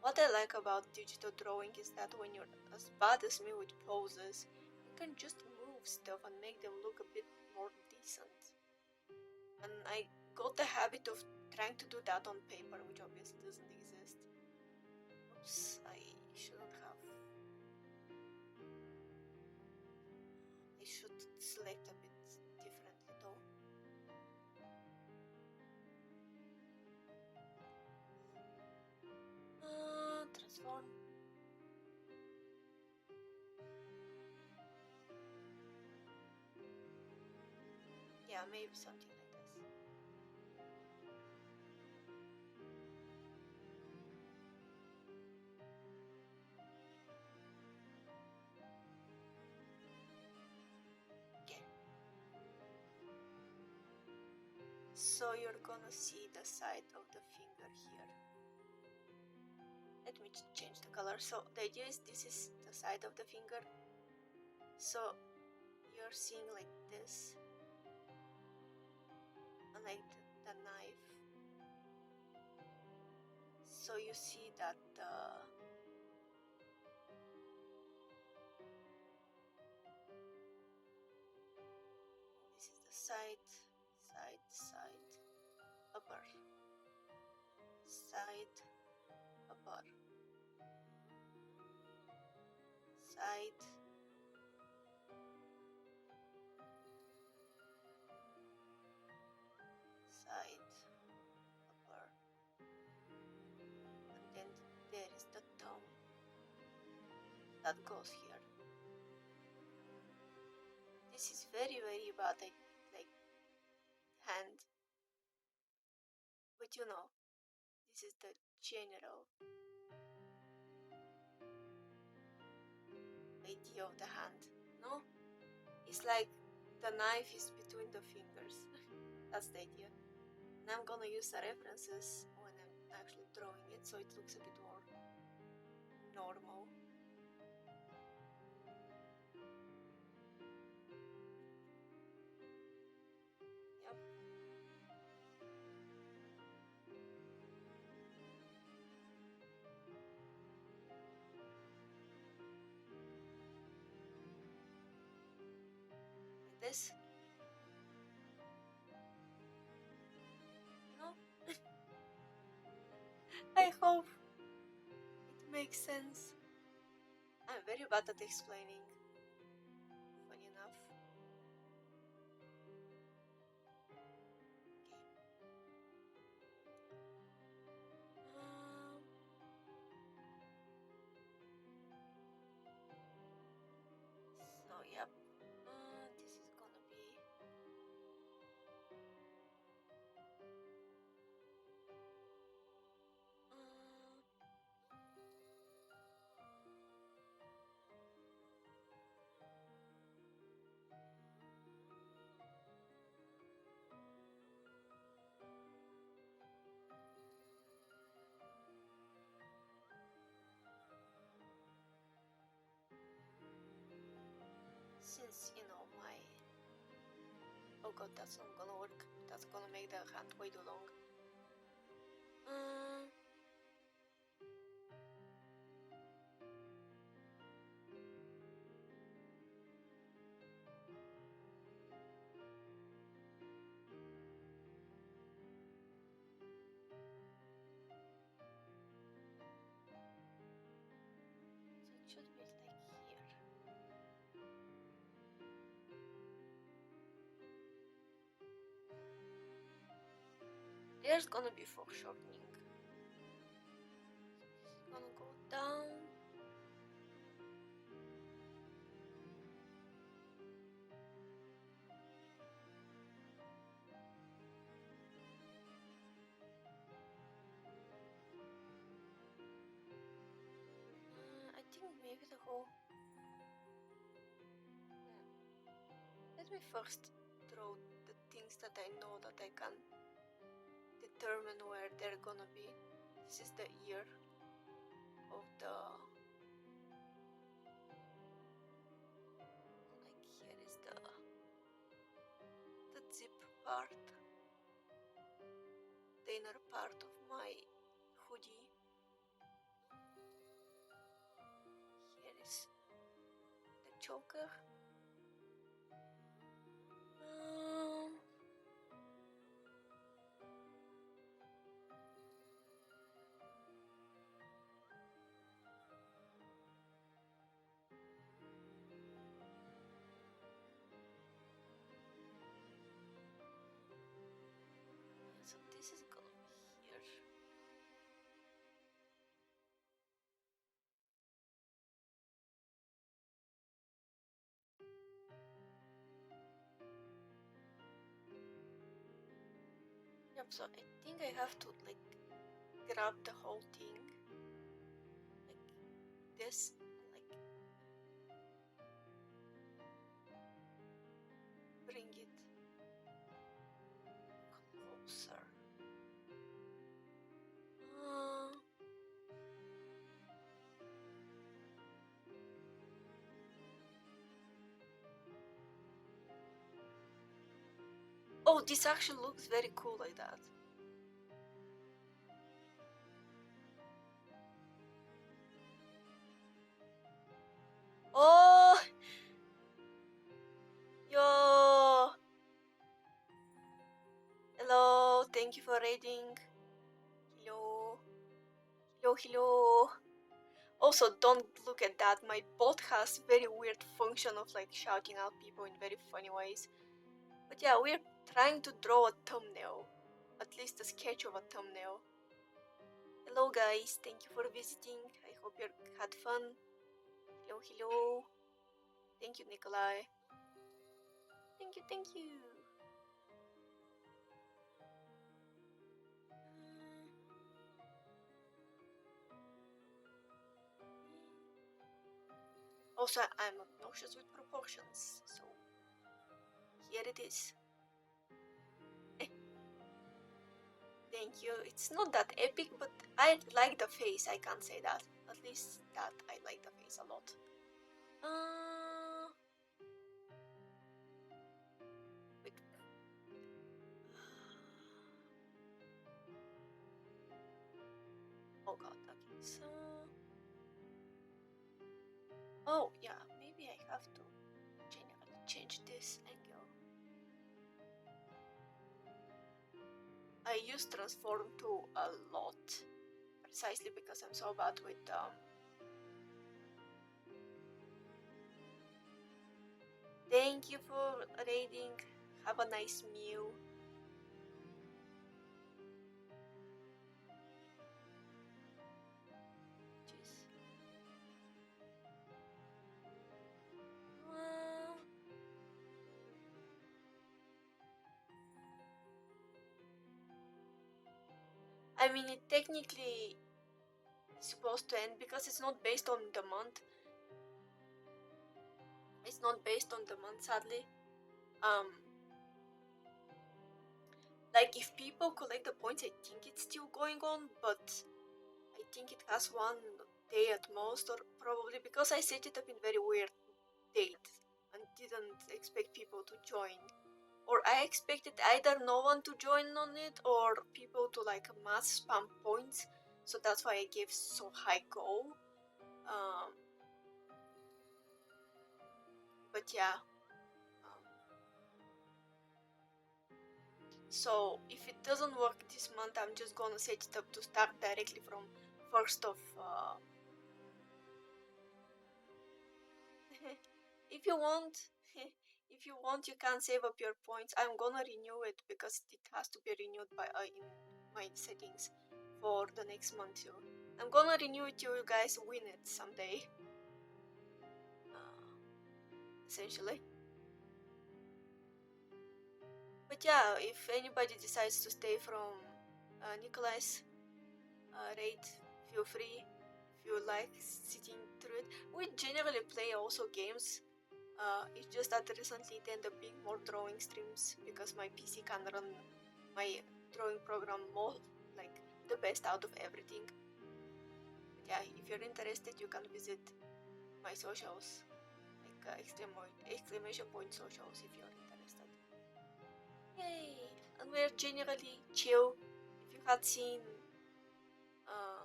What I like about digital drawing is that when you're as bad as me with poses, you can just move stuff and make them look a bit more decent. And I got the habit of trying to do that on paper, which obviously doesn't exist. Oops, I shouldn't have. I should select a bit differently though. Transform. Yeah, maybe something like this. Okay. So you're gonna see the side of the finger here. Let me change the color. So the idea is this is the side of the finger. So you're seeing like this, and like the knife. So you see that this is the side, upper, side, upper, side, side, upper, and then there is the thumb that goes here. This is very bad, like hand, but you know, this is the general idea of the hand. No, it's like the knife is between the fingers. That's the idea. And I'm gonna use the references when I'm actually drawing it, so it looks a bit more normal. Yep. hope it makes sense. I'm very bad at explaining. Funny enough. So yep, this is gonna be since my oh god, that's not gonna work. That's gonna make the hand way too long. So it should be like here. There's gonna be foreshortening. It's gonna go down. I think maybe the whole. Let me first draw the things that I know that I can determine where they're gonna be. This is the ear of the. Like here is the zip part, the inner part of my hoodie. Here is the choker. So this is gonna be here. Yep, so I think I have to like grab the whole thing like this, like bring it closer. Oh, this actually looks very cool like that. Oh, yo. Hello, thank you for raiding. Hello. Hello, hello. Also, don't look at that. My bot has very weird function of like shouting out people in very funny ways. But yeah, we're trying to draw a thumbnail. At least a sketch of a thumbnail. Hello guys, thank you for visiting. I hope you had fun. Hello, hello. Thank you, Nikolai. Thank you, thank you. Also, I'm obnoxious with proportions, so here it is. Thank you. It's not that epic, but I like the face. I can't say that. At least that I like the face a lot. Wait. Oh god. Okay. So. Oh yeah. Maybe I have to generally change this angle. I use transform tool a lot. precisely because I'm so bad with Thank you for raiding. Have a nice meal. Jeez. Uh, I mean, it technically is supposed to end because it's not based on the month. It's not based on the month, sadly. Um, like if people collect the points, I think it's still going on, but I think it has 1 day at most, or probably because I set it up in very weird date and didn't expect people to join. Or I expected either no one to join on it or people to like mass spam points, so that's why I gave so high goal. Um, but yeah, um, so if it doesn't work this month, I'm just gonna set it up to start directly from 1st of. If you want, if you want, you can save up your points. I'm gonna renew it because it has to be renewed by in my settings for the next month too. I'm gonna renew it till you guys win it someday. Essentially. But yeah, if anybody decides to stay from Nikolai's raid, feel free. If you like sitting through it, we generally play also games. It's just that recently it ended up being more drawing streams because my PC can run my drawing program more like the best out of everything. But yeah, if you're interested, you can visit my socials, like exclamation point socials if you're interested. Yay! And we're generally chill. If you had seen uh,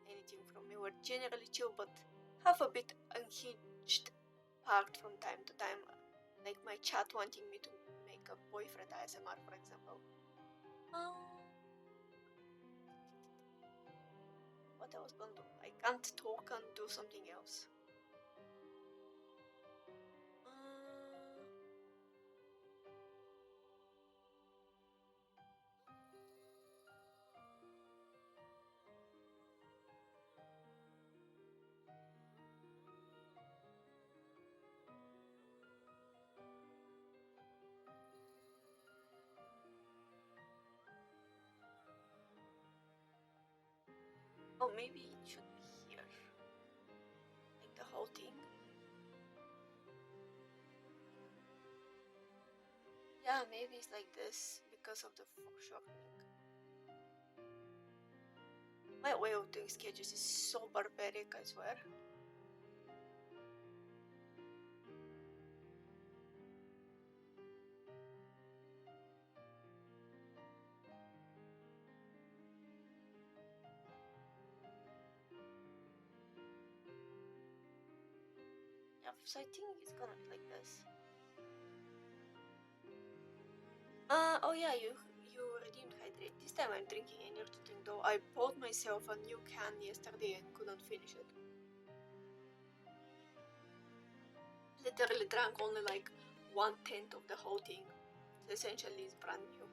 anything from me, we're generally chill, but have a bit unhinged part from time to time. Like my chat wanting me to make a boyfriend ASMR, for example. What I was gonna do? I can't talk and do something else. Uh, oh, maybe it should be here. Like the whole thing. Yeah, maybe it's like this because of the foreshortening. My way of doing sketches is so barbaric, I swear. Yeah, so I think it's gonna be like this. Oh yeah, you redeemed hydrate. This time I'm drinking energy drink though. I bought myself a new can yesterday and couldn't finish it. Literally drank only like 1/10 of the whole thing. So essentially it's brand new.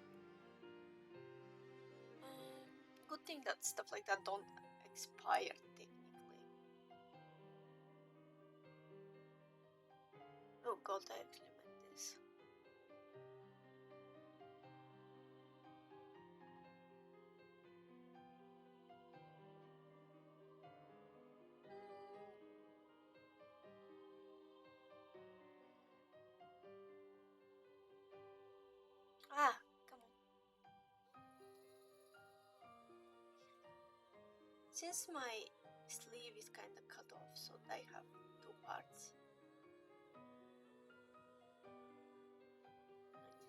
Good thing that stuff like that don't expire technically. Oh god, I actually meant this. Ah, come on. Since my sleeve is kinda cut off, so I have 2 parts.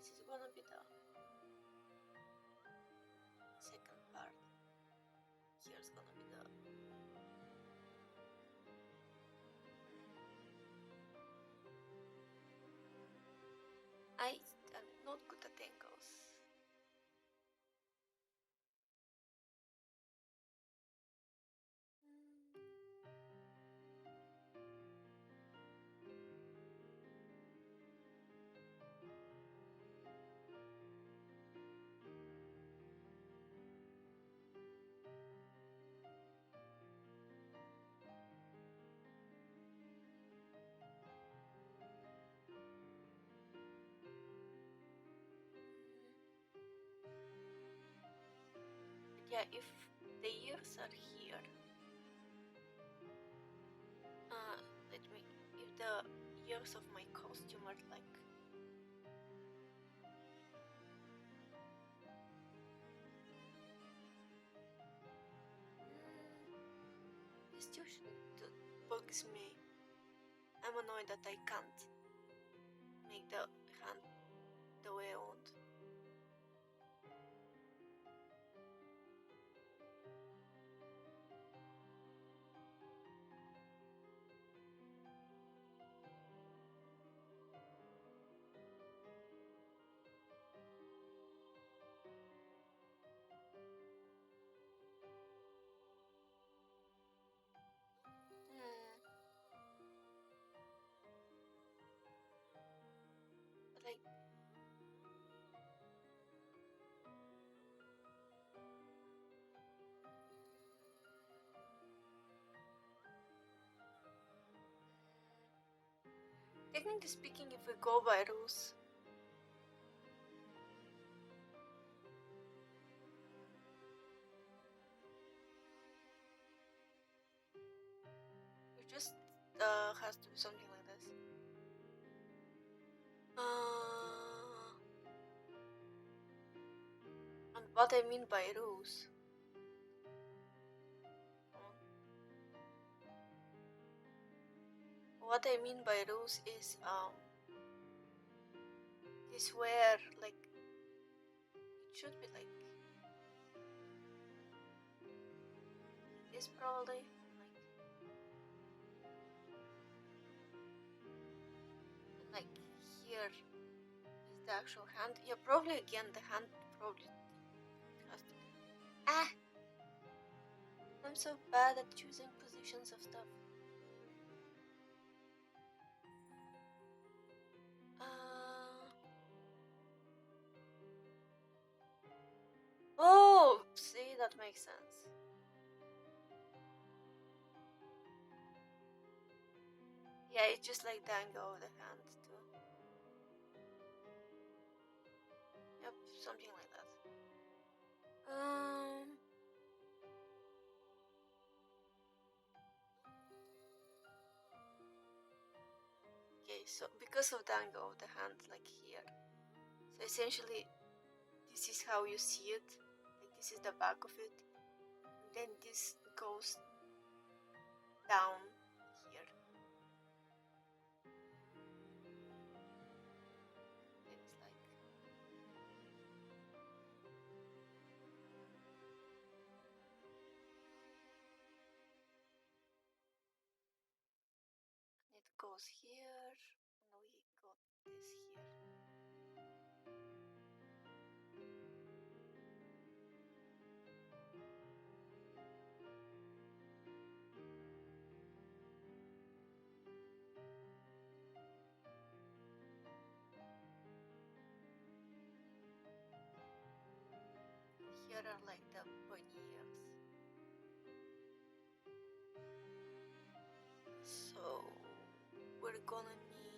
This is gonna be the second part. Here's gonna be the. I am not good at angles. Yeah, if the ears are here, let me. If the ears of my costume are like. This tuition bugs me. I'm annoyed that I can't make the hand the way I want. Like, technically speaking, if we go by rules, it just has to be something like this. And what I mean by rules. What I mean by rules is this where like it should be like this probably like here is the actual hand. Yeah, probably again the hand probably has to be. I'm so bad at choosing positions of stuff. Oh, see, that makes sense. Yeah, it's just like the angle of the hand too. Yep, something like that. Okay, so because of the angle of the hand, like here, so essentially, this is how you see it. Like this is the back of it. And then this goes down here. Then it's like it goes here, and we got this here. Here are like the bunny ears. So we're gonna need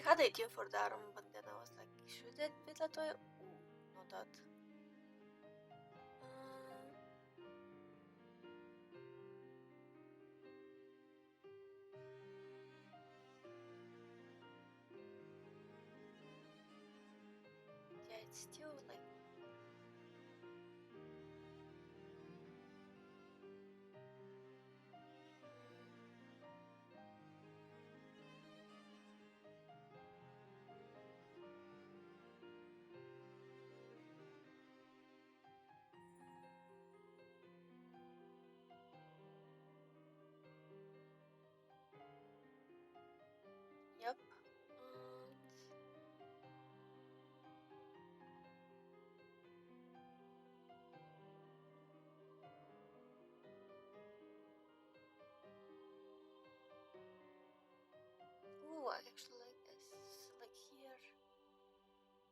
had an idea for the arm, but then I was like, should it be that way? Ooh, not that. Yeah, it's still like. Yep. Ooh, I actually like this. Like here,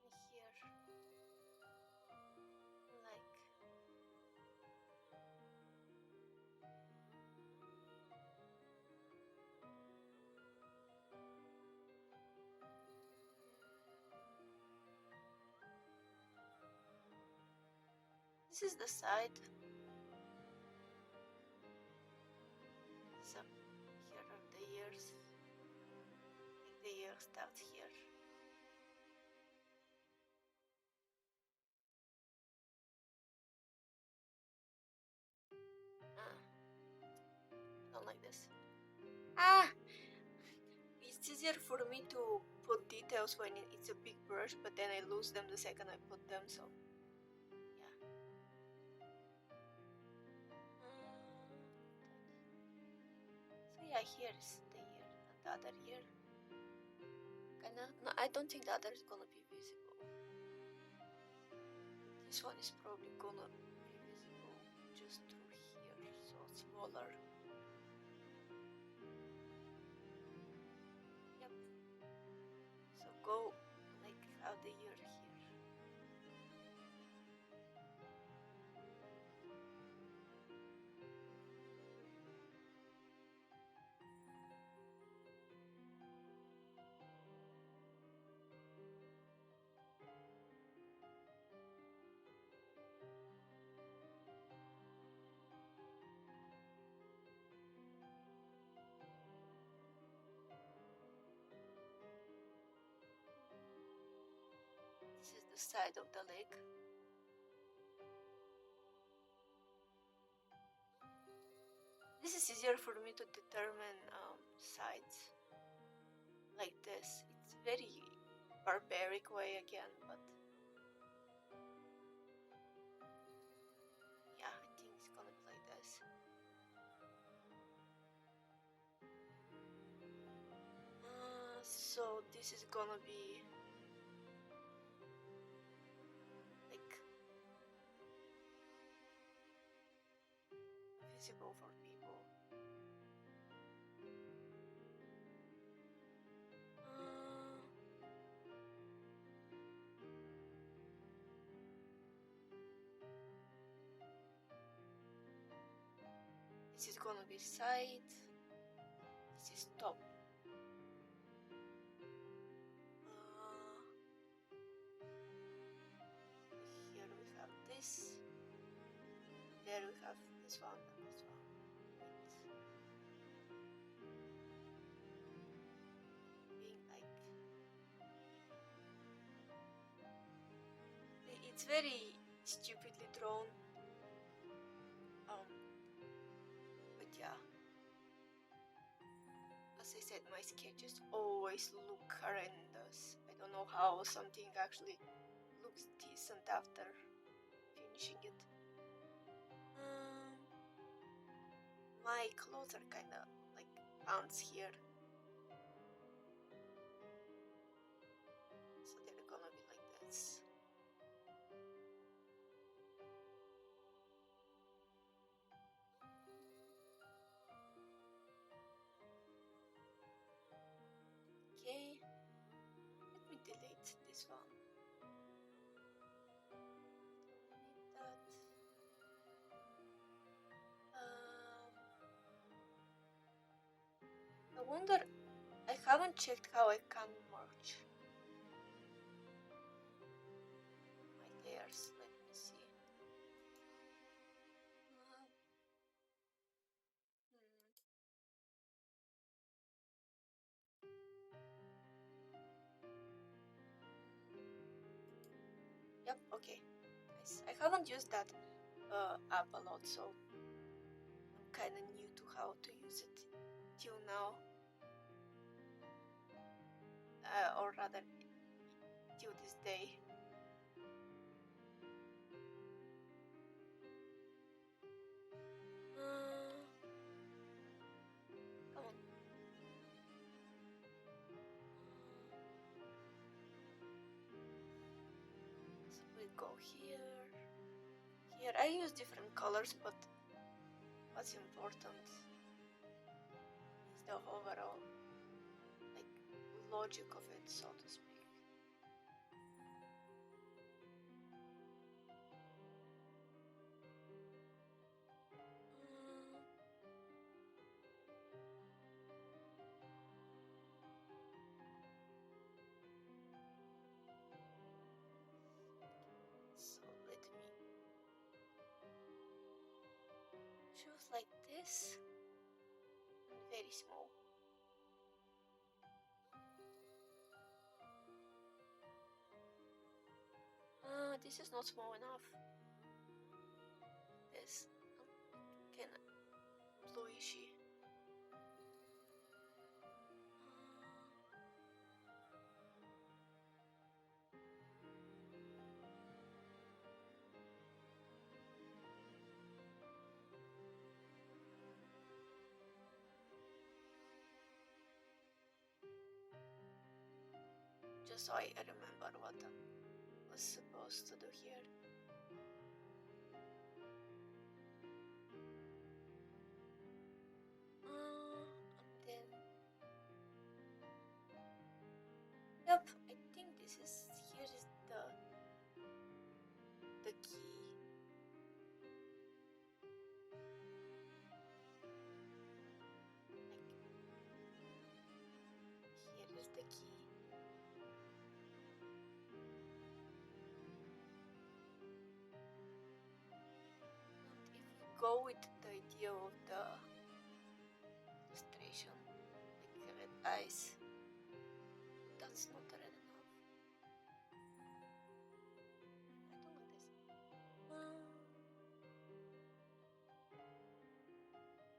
and here, like. This is the side. So here are the ears. Like the ear starts here. I don't like this. It's easier for me to put details when it's a big brush, but then I lose them the second I put them, so yeah. So yeah, here's the ear and the other ear. Kinda. No, I don't think the other is gonna be visible. This one is probably gonna be visible just through here, so smaller. Yep. So go like have the ear here. This is the side of the leg. This is easier for me to determine sides like this. It's very barbaric way again, but yeah, I think it's gonna be like this. So this is gonna be like visible for people. This is gonna be side. This is top. Here we have this. There we have this one and this one. Being like, it's very stupidly drawn. But yeah. As I said, my sketches always look horrendous. I don't know how something actually looks decent after finishing it. My clothes are kinda like pants here. So they're gonna be like this. Okay, let me delete this one. Don't need that. I wonder, I haven't haven't checked how I can merge my layers. Let me see. Yep, okay. Nice. I haven't used that app a lot, so I'm kind of new to how to use it till now. Or rather, till this day. Come on. So we go here. Here I use different colors, but what's important is the overall logic of it, so to speak. So let me choose like this, and very small. This is not small enough. This kind of bluishy. Just so I remember what I was supposed to do here. And then, yep, I think this is, here is the key. Here is the key. And if we go with the idea of the illustration, like red eyes, that's not red enough. I don't like this.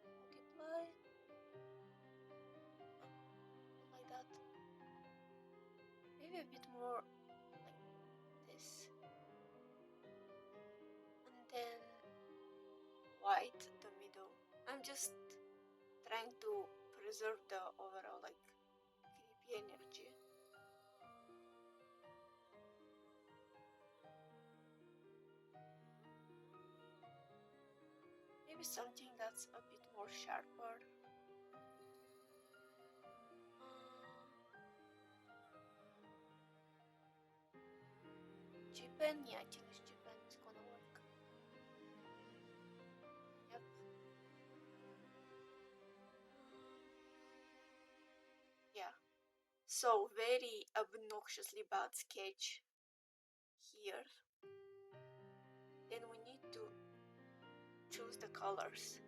Multiply. Like that. Maybe a bit more like this. And then white the middle. I'm just trying to preserve the overall creepy energy. Maybe something that's a bit more sharper. Cheapen? Yeah, I think cheapen is gonna work. Yep. Yeah. So very obnoxiously bad sketch here. Then we need to choose the colors.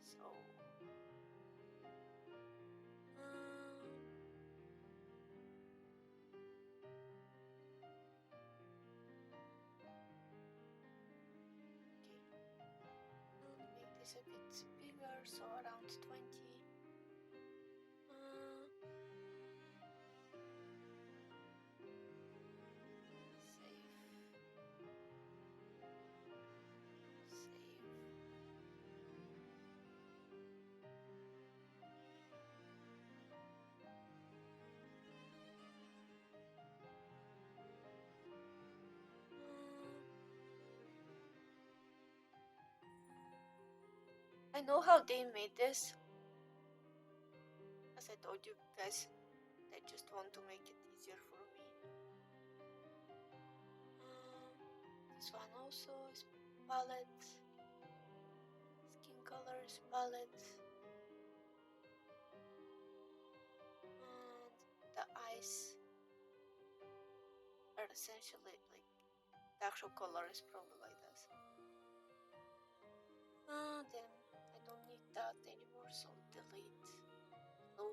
So make this a bit bigger, so around 20. I know how they made this. As I told you guys, they just want to make it easier for me. This one also is palette. Skin colors palette. are essentially like the actual color is probably like this. Then I don't need that anymore, so delete. No.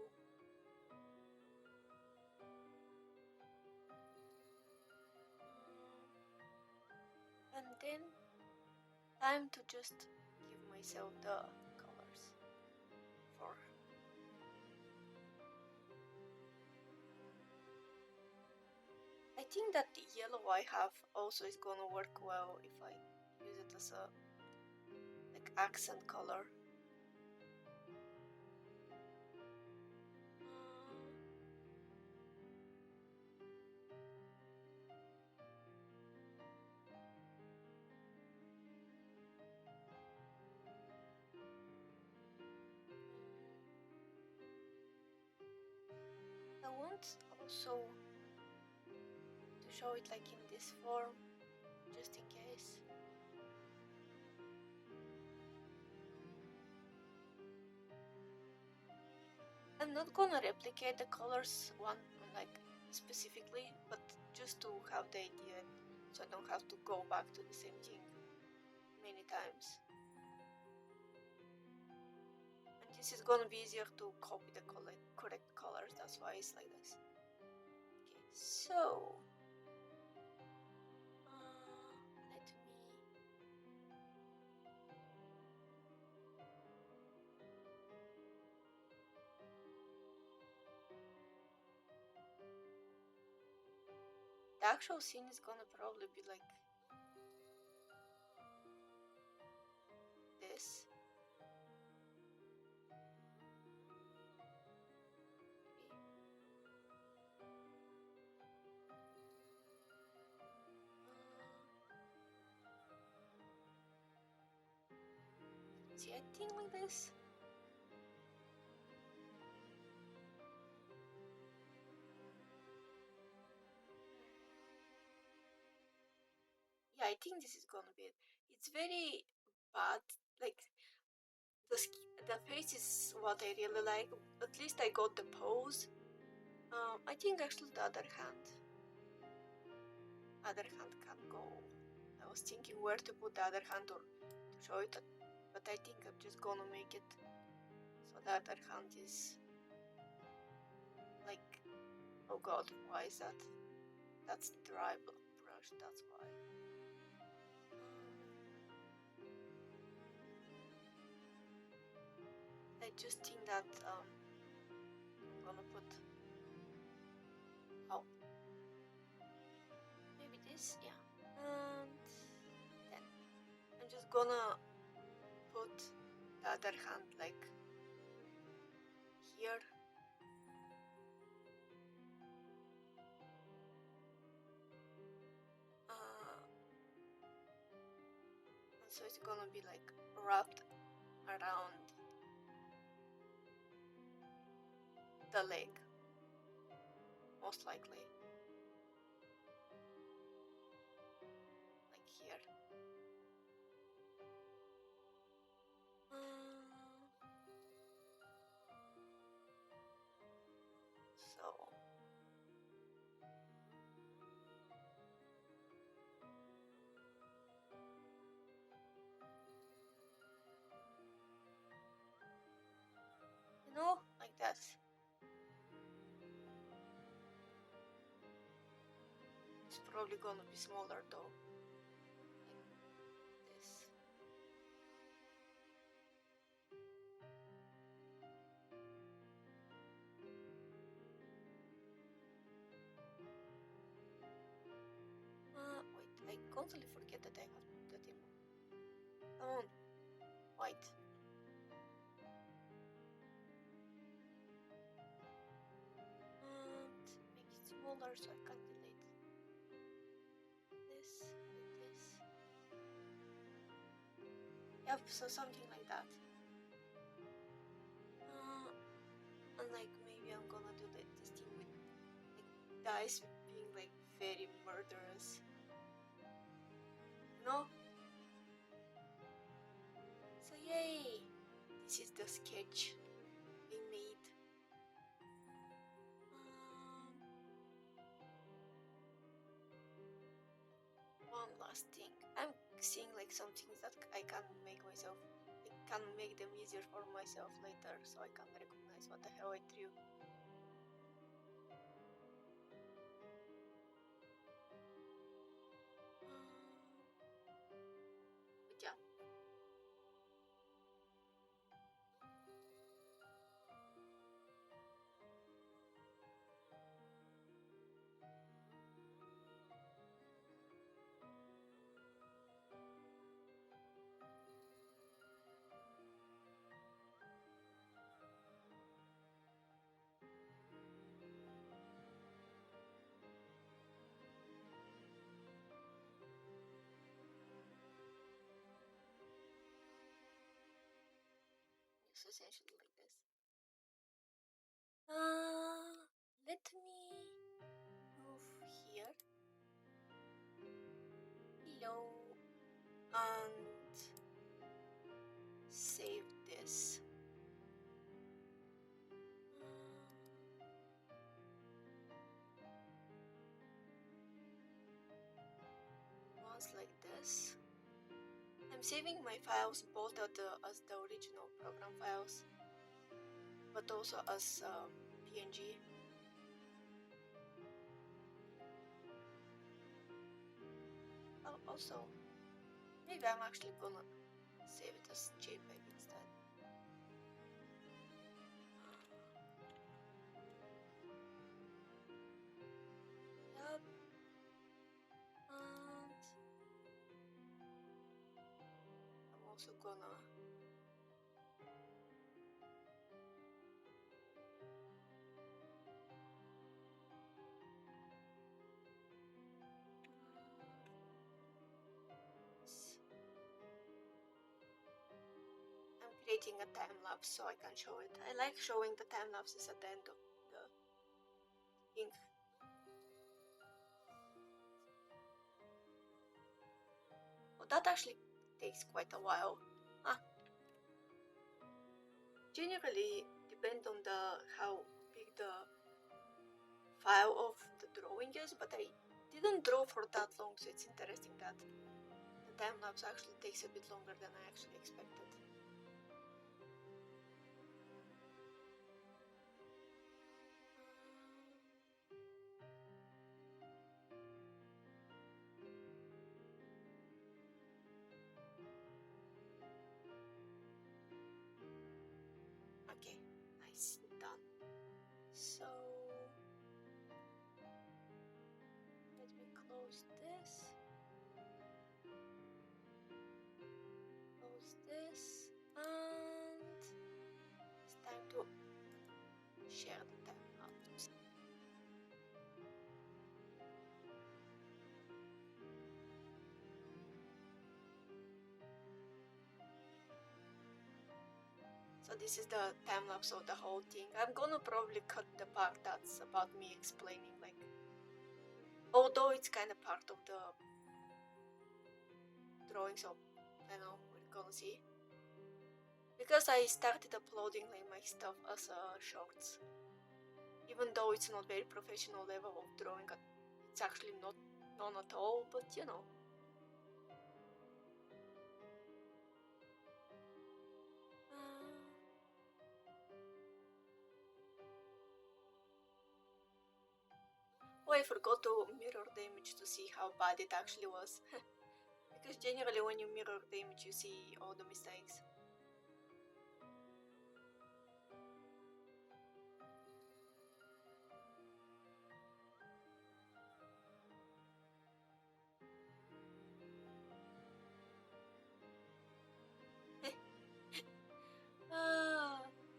And then time to just give myself the colors for. I think that the yellow I have also is gonna work well if I use it as a like accent color. I want also to show it like in this form, just in case. I'm not gonna replicate the colors one like specifically, but just to have the idea, so I don't have to go back to the same thing many times. And this is gonna be easier to copy the correct colors, that's why it's like this. Okay, so let me the actual scene is gonna probably be like this. See, I think like this. Yeah, I think this is gonna be it. It's very bad. Like the face is what I really like. At least I got the pose. I think actually the other hand can go. I was thinking where to put the other hand or to show it, but I think I'm just gonna make it so the other hand is like, oh god, why is that? That's dry brush, that's why. I just think that I'm gonna put, oh, maybe this, yeah. And then I'm just gonna put the other hand like here. And so it's gonna be like wrapped around the leg, most likely, like here. So you know, like that. It's probably gonna be smaller though, like this. Wait, I constantly forget that I have to put that in. Come on, white. And make it smaller so I can delete this with this. Yep, so something like that. And like maybe I'm gonna do this thing with like the eyes being like very murderous. You know? So yay! This is the sketch being made. seeing like some things that I can make myself. I can make them easier for myself later, so I can recognize what the hell I drew. But yeah. It's essentially like this. Let me move here. Hello. And save this. Once like this. I'm saving my files both as the original program files, but also as PNG. Also, maybe I'm actually gonna save it as JPEG instead. Yup. And I'm also gonna I'm creating a time lapse so I can show it. I like showing the time lapses at the end of the thing. Oh, that actually takes quite a while. Generally depend on how big the file of the drawing is, but I didn't draw for that long, so it's interesting that the time lapse actually takes a bit longer than I actually expected. Okay, nice, done. So let me close this. Close this, and it's time to share the time lapse. So this is the time lapse of the whole thing. I'm gonna probably cut the part that's about me explaining, like, although it's kind of part of the drawing, so I know we're gonna see. Because I started uploading like my stuff as shorts, even though it's not very professional level of drawing, it's actually not none at all, but you know. Oh, I forgot to mirror the image to see how bad it actually was. Because generally when you mirror the image you see all the mistakes.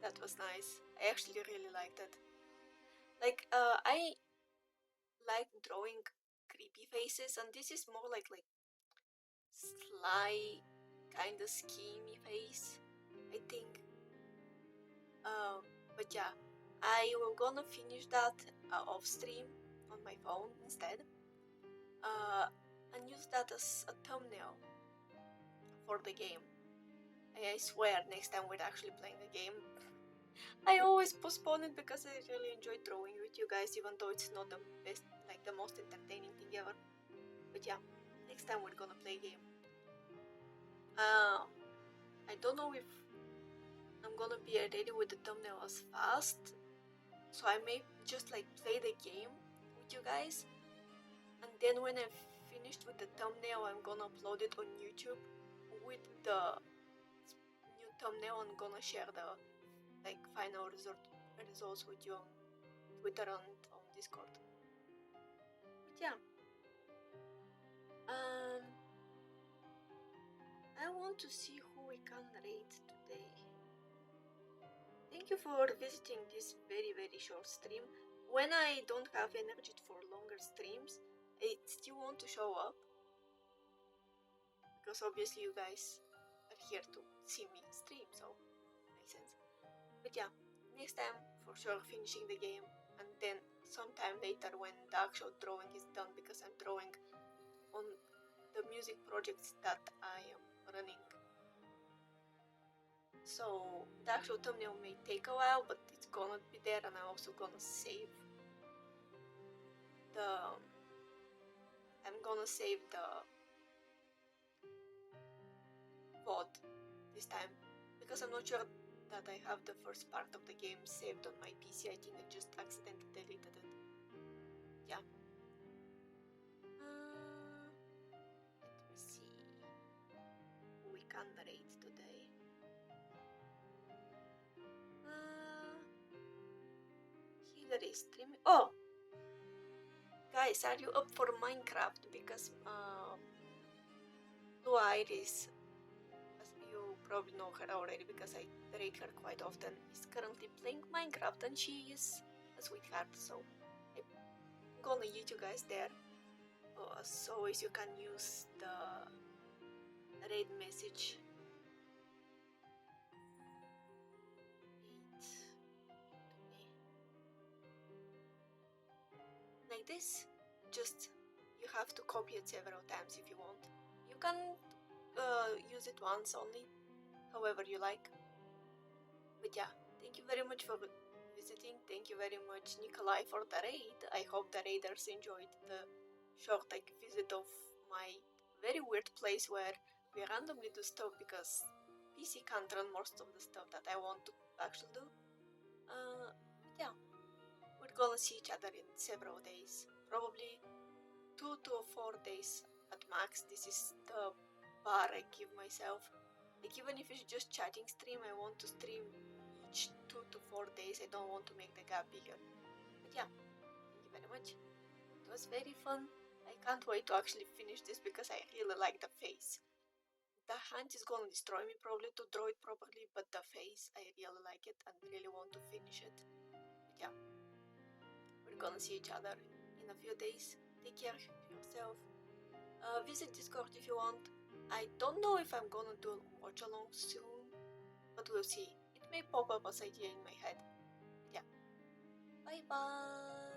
That was nice. I actually really liked it. Like, I like drawing creepy faces, and this is more like sly, kind of schemy face, I think. But yeah, I will gonna finish that off stream on my phone instead, and use that as a thumbnail for the game. I swear, next time we're actually playing the game. I always postpone it because I really enjoy drawing with you guys, even though it's not the best, like the most entertaining thing ever. But yeah, next time we're gonna play a game. I don't know if I'm gonna be ready with the thumbnail as fast, so I may just like play the game with you guys, and then when I've finished with the thumbnail, I'm gonna upload it on YouTube with the new thumbnail. I'm gonna share the like final results with you on Twitter and on Discord. But yeah, I want to see who we can raid today. Thank you for visiting this very short stream. When I don't have energy for longer streams, I still want to show up, because obviously you guys are here to see me stream, so makes sense. But yeah, next time for sure finishing the game, and then sometime later when the actual drawing is done, because I'm drawing on the music projects that I am running. So the actual thumbnail may take a while, but it's gonna be there, and I'm also gonna save the VOD this time, because I'm not sure that I have the first part of the game saved on my PC. I think I just accidentally deleted it. Yeah. Let me see who we can raid today. Hillary is streaming. Oh! Guys, are you up for Minecraft? Because Blue Iris, as you probably know her already because I raid her quite often, is currently playing Minecraft, and she is a sweetheart, so I'm gonna eat you guys there. As always, you can use the raid message. Like this, just you have to copy it several times if you want. You can use it once only, however you like. But yeah, thank you very much for visiting. Thank you very much, Nikolai, for the raid. I hope the raiders enjoyed the short visit of my very weird place where we randomly do stuff, because PC can't run most of the stuff that I want to actually do. Yeah, we're gonna see each other in several days, probably 2 to 4 days at max. This is the bar I give myself. Like, even if it's just chatting stream, I want to stream each 2 to 4 days. I don't want to make the gap bigger. But yeah, thank you very much. It was very fun. I can't wait to actually finish this, because I really like the face. The hand is gonna destroy me probably to draw it properly, but the face, I really like it and really want to finish it. But yeah, we're gonna see each other in a few days. Take care of yourself. Visit Discord if you want. I don't know if I'm gonna do a watch along soon, but we'll see. It may pop up as idea in my head. Yeah. Bye bye.